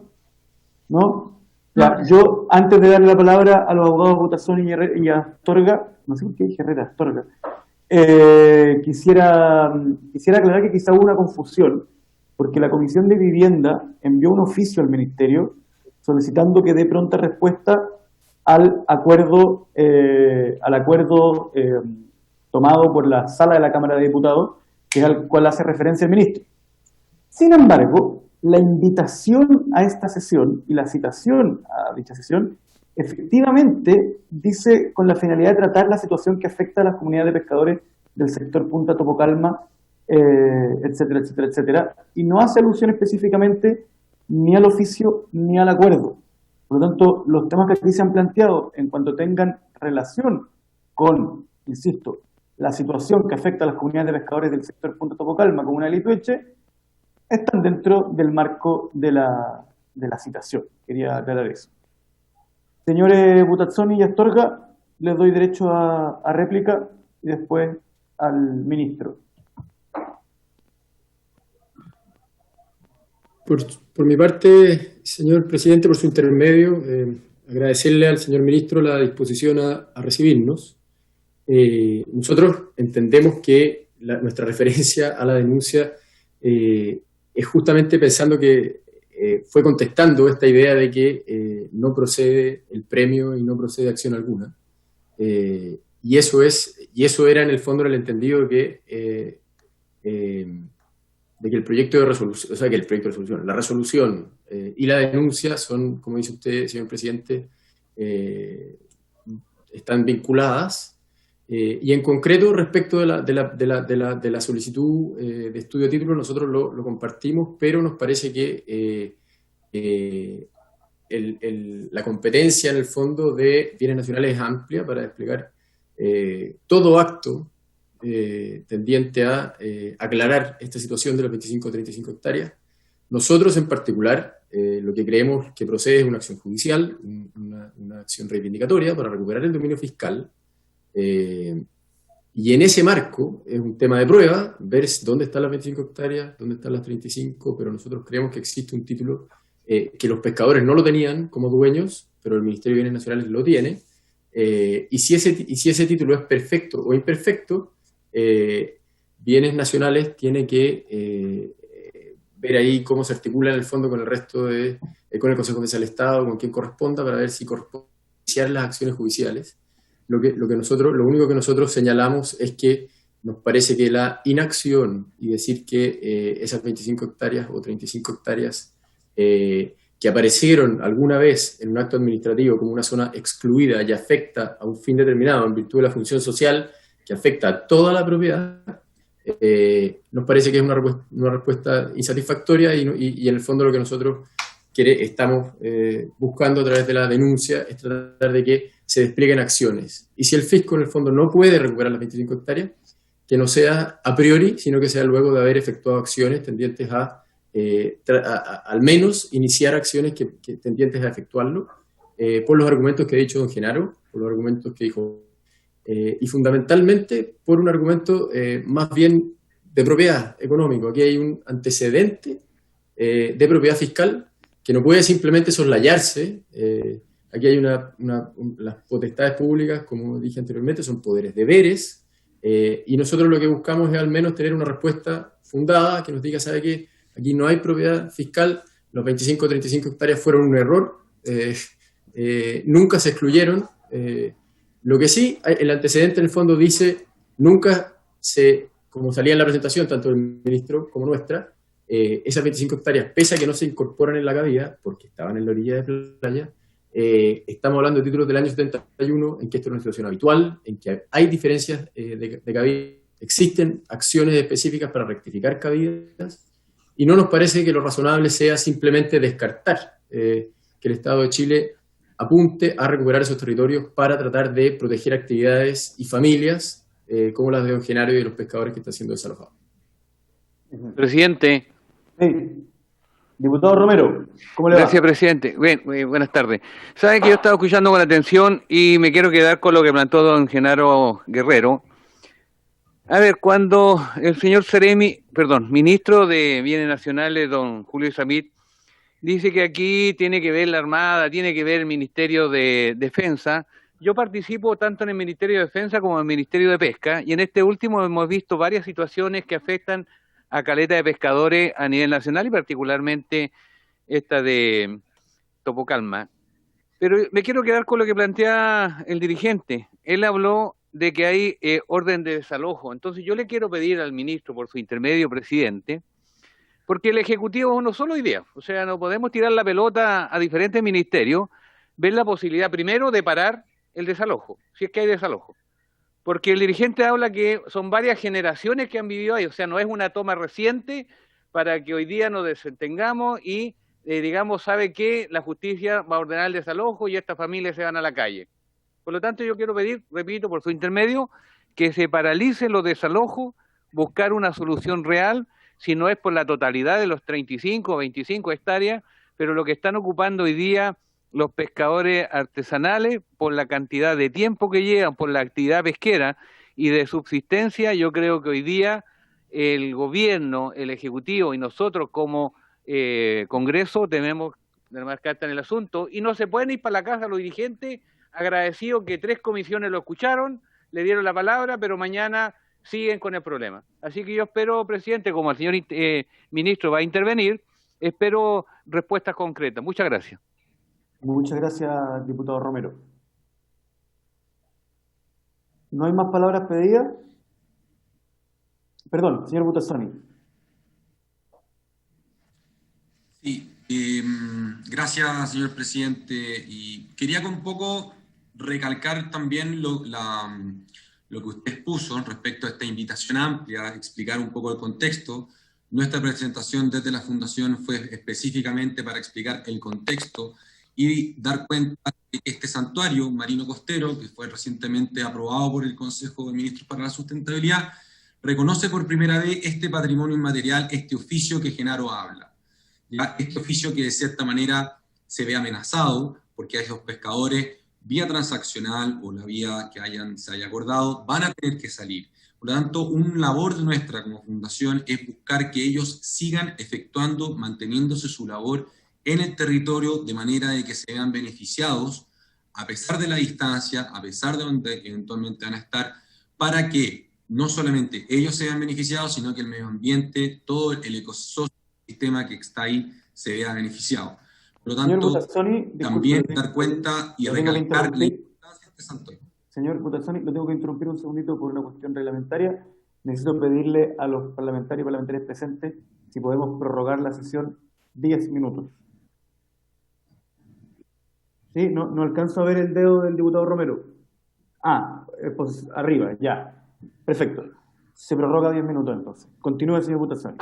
¿No? Ya, yo antes de darle la palabra a los abogados Butazzoni y Astorga, no sé por qué dije Herrera, Astorga, quisiera aclarar que quizá hubo una confusión, porque la Comisión de Vivienda envió un oficio al Ministerio solicitando que dé pronta respuesta al acuerdo tomado por la Sala de la Cámara de Diputados, que es al cual hace referencia el ministro. Sin embargo, la invitación a esta sesión y la citación a dicha sesión efectivamente dice con la finalidad de tratar la situación que afecta a las comunidades de pescadores del sector Punta Topocalma, etcétera, etcétera, etcétera, y no hace alusión específicamente ni al oficio ni al acuerdo. Por lo tanto, los temas que aquí se han planteado en cuanto tengan relación con, insisto, la situación que afecta a las comunidades de pescadores del sector Punta Topocalma, comuna de Litueche, están dentro del marco de la citación. Quería aclarar eso. Señores Butazzoni y Astorga, les doy derecho a réplica y después al ministro. Por mi parte, señor presidente, por su intermedio, agradecerle al señor ministro la disposición a recibirnos. Nosotros entendemos que nuestra referencia a la denuncia es justamente pensando que fue contestando esta idea de que no procede el premio y no procede acción alguna. Y eso era en el fondo el entendido de que el proyecto de resolución, la resolución y la denuncia son, como dice usted, señor presidente, están vinculadas. Y en concreto, respecto de la solicitud de estudio de título, nosotros lo compartimos, pero nos parece que la competencia en el fondo de bienes nacionales es amplia para desplegar todo acto tendiente a aclarar esta situación de las 25 o 35 hectáreas. Nosotros en particular, lo que creemos que procede es una acción judicial, una acción reivindicatoria para recuperar el dominio fiscal. Y en ese marco es un tema de prueba, ver dónde están las 25 hectáreas, dónde están las 35, pero nosotros creemos que existe un título que los pescadores no lo tenían como dueños, pero el Ministerio de Bienes Nacionales lo tiene, y si ese título es perfecto o imperfecto, Bienes Nacionales tiene que ver ahí cómo se articula en el fondo con el resto con el Consejo Judicial del Estado, con quien corresponda, para ver si corresponde iniciar las acciones judiciales. Lo único que nosotros señalamos es que nos parece que la inacción y decir que esas 25 hectáreas o 35 hectáreas que aparecieron alguna vez en un acto administrativo como una zona excluida y afecta a un fin determinado en virtud de la función social que afecta a toda la propiedad, nos parece que es una respuesta insatisfactoria y en el fondo lo que nosotros estamos buscando a través de la denuncia es tratar de que se desplieguen acciones. Y si el fisco en el fondo no puede recuperar las 25 hectáreas, que no sea a priori, sino que sea luego de haber efectuado acciones tendientes a al menos iniciar acciones que tendientes a efectuarlo, por los argumentos que ha dicho don Genaro, por los argumentos que dijo, y fundamentalmente por un argumento más bien de propiedad económico. Aquí hay un antecedente de propiedad fiscal que no puede simplemente soslayarse. Aquí hay las potestades públicas, como dije anteriormente, son poderes deberes, y nosotros lo que buscamos es al menos tener una respuesta fundada que nos diga, ¿sabe qué? Aquí no hay propiedad fiscal, los 25 o 35 hectáreas fueron un error, nunca se excluyeron. Lo que sí, el antecedente en el fondo dice, como salía en la presentación, tanto del ministro como nuestra, esas 25 hectáreas, pese a que no se incorporan en la cabía, porque estaban en la orilla de playa, estamos hablando de títulos del año 71, en que esto es una situación habitual, en que hay diferencias de cabida, existen acciones específicas para rectificar cabidas, y no nos parece que lo razonable sea simplemente descartar que el Estado de Chile apunte a recuperar esos territorios para tratar de proteger actividades y familias como las de don Genaro y de los pescadores que están siendo desalojados. Presidente. Sí. Diputado Romero, ¿cómo le va? Gracias, presidente. Buenas tardes. Sabe que yo estaba escuchando con atención y me quiero quedar con lo que planteó don Genaro Guerrero. A ver, cuando el señor ministro de Bienes Nacionales, don Julio Isamit, dice que aquí tiene que ver la Armada, tiene que ver el Ministerio de Defensa. Yo participo tanto en el Ministerio de Defensa como en el Ministerio de Pesca, y en este último hemos visto varias situaciones que afectan a caleta de pescadores a nivel nacional y particularmente esta de Topocalma. Pero me quiero quedar con lo que plantea el dirigente. Él habló de que hay orden de desalojo. Entonces yo le quiero pedir al ministro, por su intermedio, presidente, porque el Ejecutivo es uno solo hoy día. O sea, no podemos tirar la pelota a diferentes ministerios, ver la posibilidad primero de parar el desalojo, si es que hay desalojo. Porque el dirigente habla que son varias generaciones que han vivido ahí, o sea, no es una toma reciente para que hoy día nos detengamos y, digamos, sabe que la justicia va a ordenar el desalojo y estas familias se van a la calle. Por lo tanto, yo quiero pedir, repito, por su intermedio, que se paralicen los desalojos, buscar una solución real, si no es por la totalidad de los 35 o 25 hectáreas, pero lo que están ocupando hoy día los pescadores artesanales, por la cantidad de tiempo que llevan, por la actividad pesquera y de subsistencia, yo creo que hoy día el gobierno, el Ejecutivo y nosotros como Congreso debemos tomar carta en el asunto, y no se pueden ir para la casa los dirigentes agradecidos que 3 comisiones lo escucharon, le dieron la palabra, pero mañana siguen con el problema. Así que yo espero, presidente, como el señor ministro va a intervenir, espero respuestas concretas. Muchas gracias. Muchas gracias, diputado Romero. ¿No hay más palabras pedidas? Perdón, señor Butazzoni. Sí, gracias, señor presidente. Y quería un poco recalcar también lo que usted expuso respecto a esta invitación amplia, explicar un poco el contexto. Nuestra presentación desde la Fundación fue específicamente para explicar el contexto y dar cuenta de que este santuario marino costero, que fue recientemente aprobado por el Consejo de Ministros para la Sustentabilidad, reconoce por primera vez este patrimonio inmaterial, este oficio que Genaro habla. ¿Ya? Este oficio que de cierta manera se ve amenazado, porque a esos pescadores, vía transaccional o la vía que se haya acordado, van a tener que salir. Por lo tanto, una labor de nuestra como fundación es buscar que ellos sigan efectuando, manteniéndose su labor en el territorio, de manera de que se vean beneficiados, a pesar de la distancia, a pesar de donde eventualmente van a estar, para que no solamente ellos se vean beneficiados, sino que el medio ambiente, todo el ecosistema que está ahí, se vea beneficiado. Por lo tanto, también dar cuenta y recalcar la importancia de este santuario. Señor Butazzoni, lo tengo que interrumpir un segundito por una cuestión reglamentaria. Necesito pedirle a los parlamentarios y parlamentarias presentes si podemos prorrogar la sesión 10 minutos. ¿Sí? No alcanzo a ver el dedo del diputado Romero. Pues arriba, ya. Perfecto. Se prorroga 10 minutos entonces. Continúe, señor Butazzoni.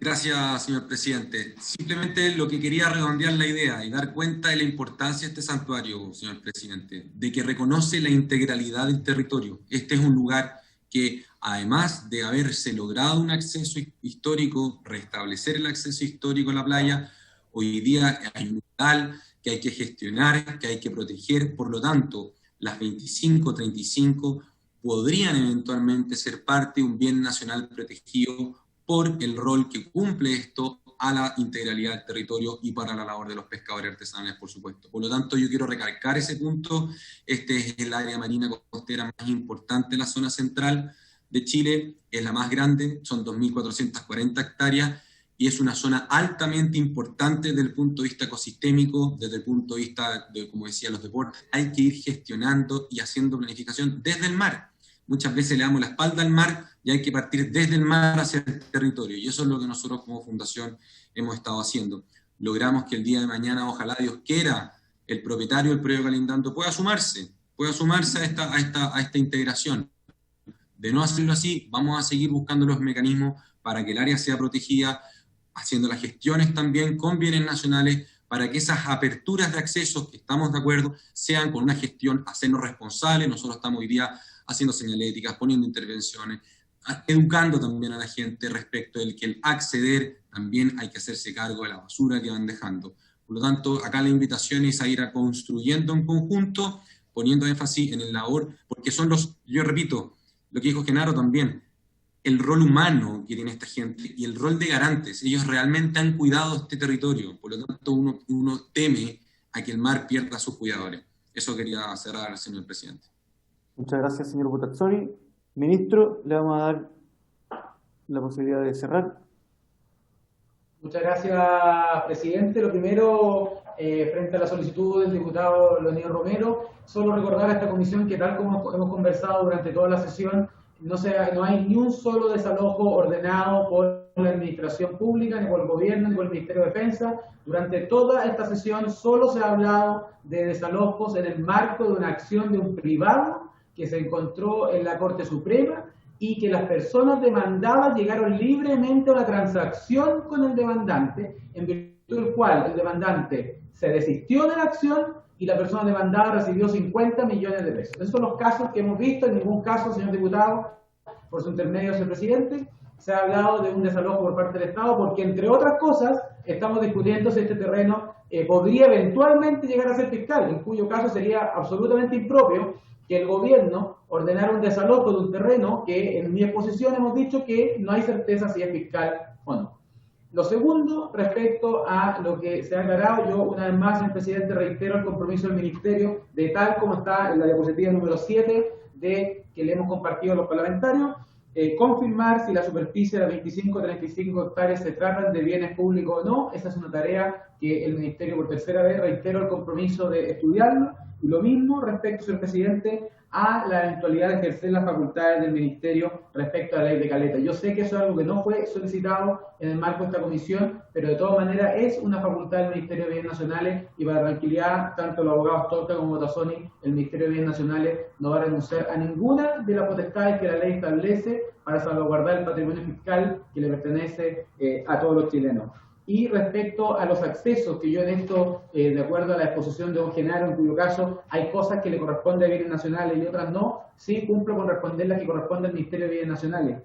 Gracias, señor presidente. Simplemente lo que quería redondear la idea y dar cuenta de la importancia de este santuario, señor presidente, de que reconoce la integralidad del territorio. Este es un lugar que, además de haberse logrado un acceso histórico, restablecer el acceso histórico a la playa, hoy día hay un humedal que hay que gestionar, que hay que proteger. Por lo tanto, las 25, 35 podrían eventualmente ser parte de un bien nacional protegido por el rol que cumple esto a la integralidad del territorio y para la labor de los pescadores artesanales, por supuesto. Por lo tanto, yo quiero recalcar ese punto. Este es el área marina costera más importante de la zona central de Chile, es la más grande, son 2.440 hectáreas, y es una zona altamente importante desde el punto de vista ecosistémico, desde el punto de vista de, como decía, los deportes. Hay que ir gestionando y haciendo planificación desde el mar. Muchas veces le damos la espalda al mar y hay que partir desde el mar hacia el territorio. Y eso es lo que nosotros como fundación hemos estado haciendo. Logramos que el día de mañana, ojalá Dios quiera, el propietario del predio Calindando pueda sumarse a esta integración. De no hacerlo así, vamos a seguir buscando los mecanismos para que el área sea protegida, haciendo las gestiones también con bienes nacionales, para que esas aperturas de acceso, que estamos de acuerdo, sean con una gestión, hacernos responsables. Nosotros estamos hoy día haciendo señaléticas, poniendo intervenciones, educando también a la gente respecto del que el acceder también hay que hacerse cargo de la basura que van dejando. Por lo tanto, acá la invitación es a ir a construyendo en conjunto, poniendo énfasis en el labor, porque son yo repito, lo que dijo Genaro también, el rol humano que tiene esta gente y el rol de garantes. Ellos realmente han cuidado este territorio, por lo tanto uno teme a que el mar pierda a sus cuidadores. Eso quería cerrar, señor presidente. Muchas gracias, señor Butazzoni. Ministro, le vamos a dar la posibilidad de cerrar. Muchas gracias, presidente. Lo primero, frente a la solicitud del diputado Leonel Romero, solo recordar a esta comisión que, tal como hemos conversado durante toda la sesión, no hay ni un solo desalojo ordenado por la administración pública, ni por el gobierno, ni por el Ministerio de Defensa. Durante toda esta sesión solo se ha hablado de desalojos en el marco de una acción de un privado que se encontró en la Corte Suprema y que las personas demandadas llegaron libremente a una transacción con el demandante, en virtud del cual el demandante se desistió de la acción y la persona demandada recibió 50 millones de pesos. Esos son los casos que hemos visto. En ningún caso, señor diputado, por su intermedio, señor presidente, se ha hablado de un desalojo por parte del Estado, porque, entre otras cosas, estamos discutiendo si este terreno podría eventualmente llegar a ser fiscal, en cuyo caso sería absolutamente impropio que el gobierno ordenara un desalojo de un terreno que, en mi exposición, hemos dicho que no hay certeza si es fiscal o no. Lo segundo, respecto a lo que se ha aclarado, yo una vez más, señor presidente, reitero el compromiso del Ministerio, de tal como está en la diapositiva número 7, de que le hemos compartido a los parlamentarios, confirmar si la superficie de 25 a 35 hectáreas se tratan de bienes públicos o no. Esa es una tarea que el Ministerio, por tercera vez, reitero el compromiso de estudiarlo. Y lo mismo respecto, señor presidente, a la eventualidad de ejercer las facultades del Ministerio respecto a la ley de Caleta. Yo sé que eso es algo que no fue solicitado en el marco de esta comisión, pero de todas maneras es una facultad del Ministerio de Bienes Nacionales, y para tranquilidad, tanto los abogados Torca como Butazzoni, el Ministerio de Bienes Nacionales no va a renunciar a ninguna de las potestades que la ley establece para salvaguardar el patrimonio fiscal que le pertenece a todos los chilenos. Y respecto a los accesos, que yo en esto, de acuerdo a la exposición de don Genaro, en cuyo caso hay cosas que le corresponden a bienes nacionales y otras no, sí cumplo con responder las que corresponden al Ministerio de Bienes Nacionales.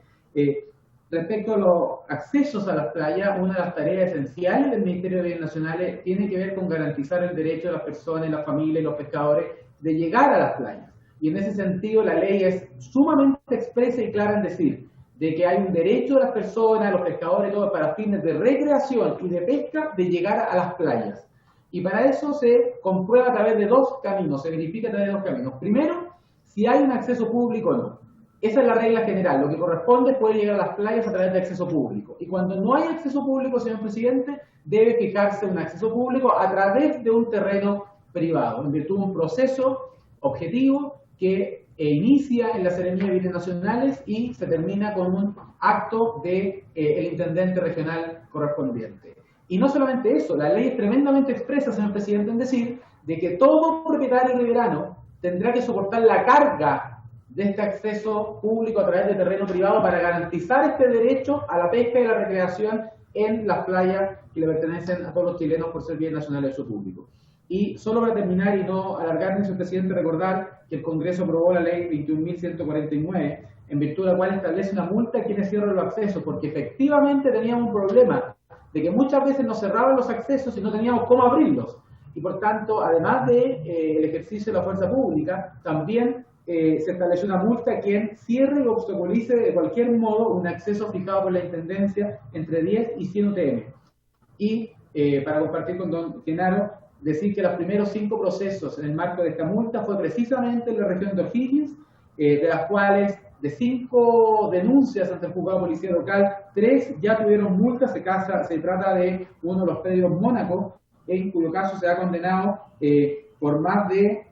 Respecto a los accesos a las playas, una de las tareas esenciales del Ministerio de Bienes Nacionales tiene que ver con garantizar el derecho de las personas, las familias y los pescadores de llegar a las playas. Y en ese sentido la ley es sumamente expresa y clara en decir de que hay un derecho de las personas, los pescadores, todo para fines de recreación y de pesca, de llegar a las playas. Y para eso se comprueba a través de dos caminos, se verifica a través de dos caminos. Primero, si hay un acceso público o no. Esa es la regla general. Lo que corresponde es poder llegar a las playas a través de acceso público. Y cuando no hay acceso público, señor presidente, debe fijarse un acceso público a través de un terreno privado, en virtud de un proceso objetivo que inicia en la Seremía de Bienes Nacionales y se termina con un acto de el intendente regional correspondiente. Y no solamente eso, la ley es tremendamente expresa, señor presidente, en decir de que todo propietario riverano tendrá que soportar la carga de este acceso público a través de terreno privado para garantizar este derecho a la pesca y la recreación en las playas que le pertenecen a todos los chilenos por ser bien nacional de uso público. Y solo para terminar y no alargarme, señor presidente, recordar que el Congreso aprobó la ley 21.149, en virtud de la cual establece una multa a quienes cierran los accesos, porque efectivamente teníamos un problema de que muchas veces nos cerraban los accesos y no teníamos cómo abrirlos. Y por tanto, además de el ejercicio de la fuerza pública, también se estableció una multa a quien cierre y obstaculice de cualquier modo un acceso fijado por la Intendencia entre 10 y 100 UTM. Y para compartir con don Genaro, decir que los primeros 5 procesos en el marco de esta multa fue precisamente en la región de O'Higgins, de las cuales de 5 denuncias ante el juzgado de policía local, 3 ya tuvieron multas. Se trata de uno de los predios Mónaco, en cuyo caso se ha condenado por más de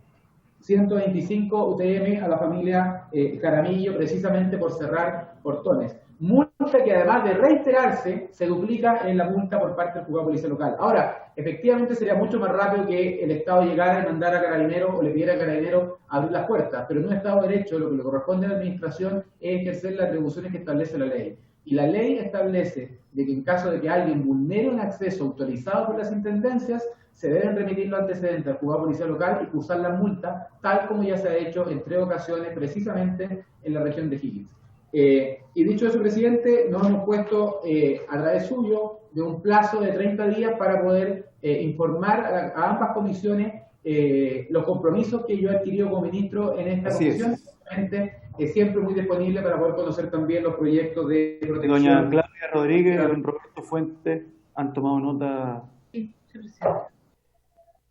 125 UTM a la familia Jaramillo, precisamente por cerrar portones. Multa que, además de reiterarse, se duplica en la multa por parte del juzgado de policía local. Ahora, efectivamente sería mucho más rápido que el Estado llegara y mandara a Carabineros o le pidiera a Carabineros abrir las puertas, pero en un Estado de Derecho lo que le corresponde a la Administración es ejercer las atribuciones que establece la ley. Y la ley establece de que en caso de que alguien vulnere un acceso autorizado por las intendencias, se deben remitir los antecedentes al juzgado de policía local y cursar la multa, tal como ya se ha hecho en 3 ocasiones, precisamente en la región de Higgins. Y dicho eso, presidente, nos hemos puesto a través suyo de un plazo de 30 días para poder informar a ambas comisiones los compromisos que yo he adquirido como ministro en esta comisión, siempre muy disponible para poder conocer también los proyectos de protección. Doña Claudia Rodríguez y don Roberto Fuentes han tomado nota. Sí, presidente.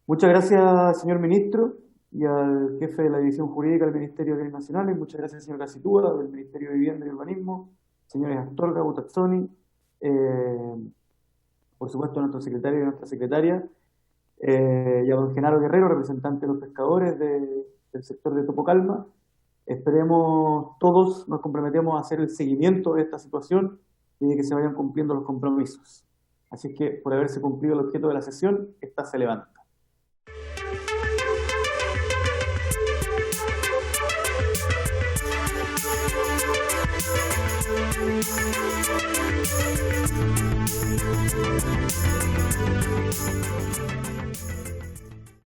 Muchas gracias, señor ministro, y al jefe de la División Jurídica del Ministerio de Bienes Nacionales. Muchas gracias, señor Gacitúa, del Ministerio de Vivienda y Urbanismo, señores Astorga, Butazzoni, por supuesto a nuestro secretario y a nuestra secretaria, y a don Genaro Guerrero, representante de los pescadores del sector de Topocalma. Esperemos todos, nos comprometemos a hacer el seguimiento de esta situación y de que se vayan cumpliendo los compromisos. Así que, por haberse cumplido el objeto de la sesión, esta se levanta.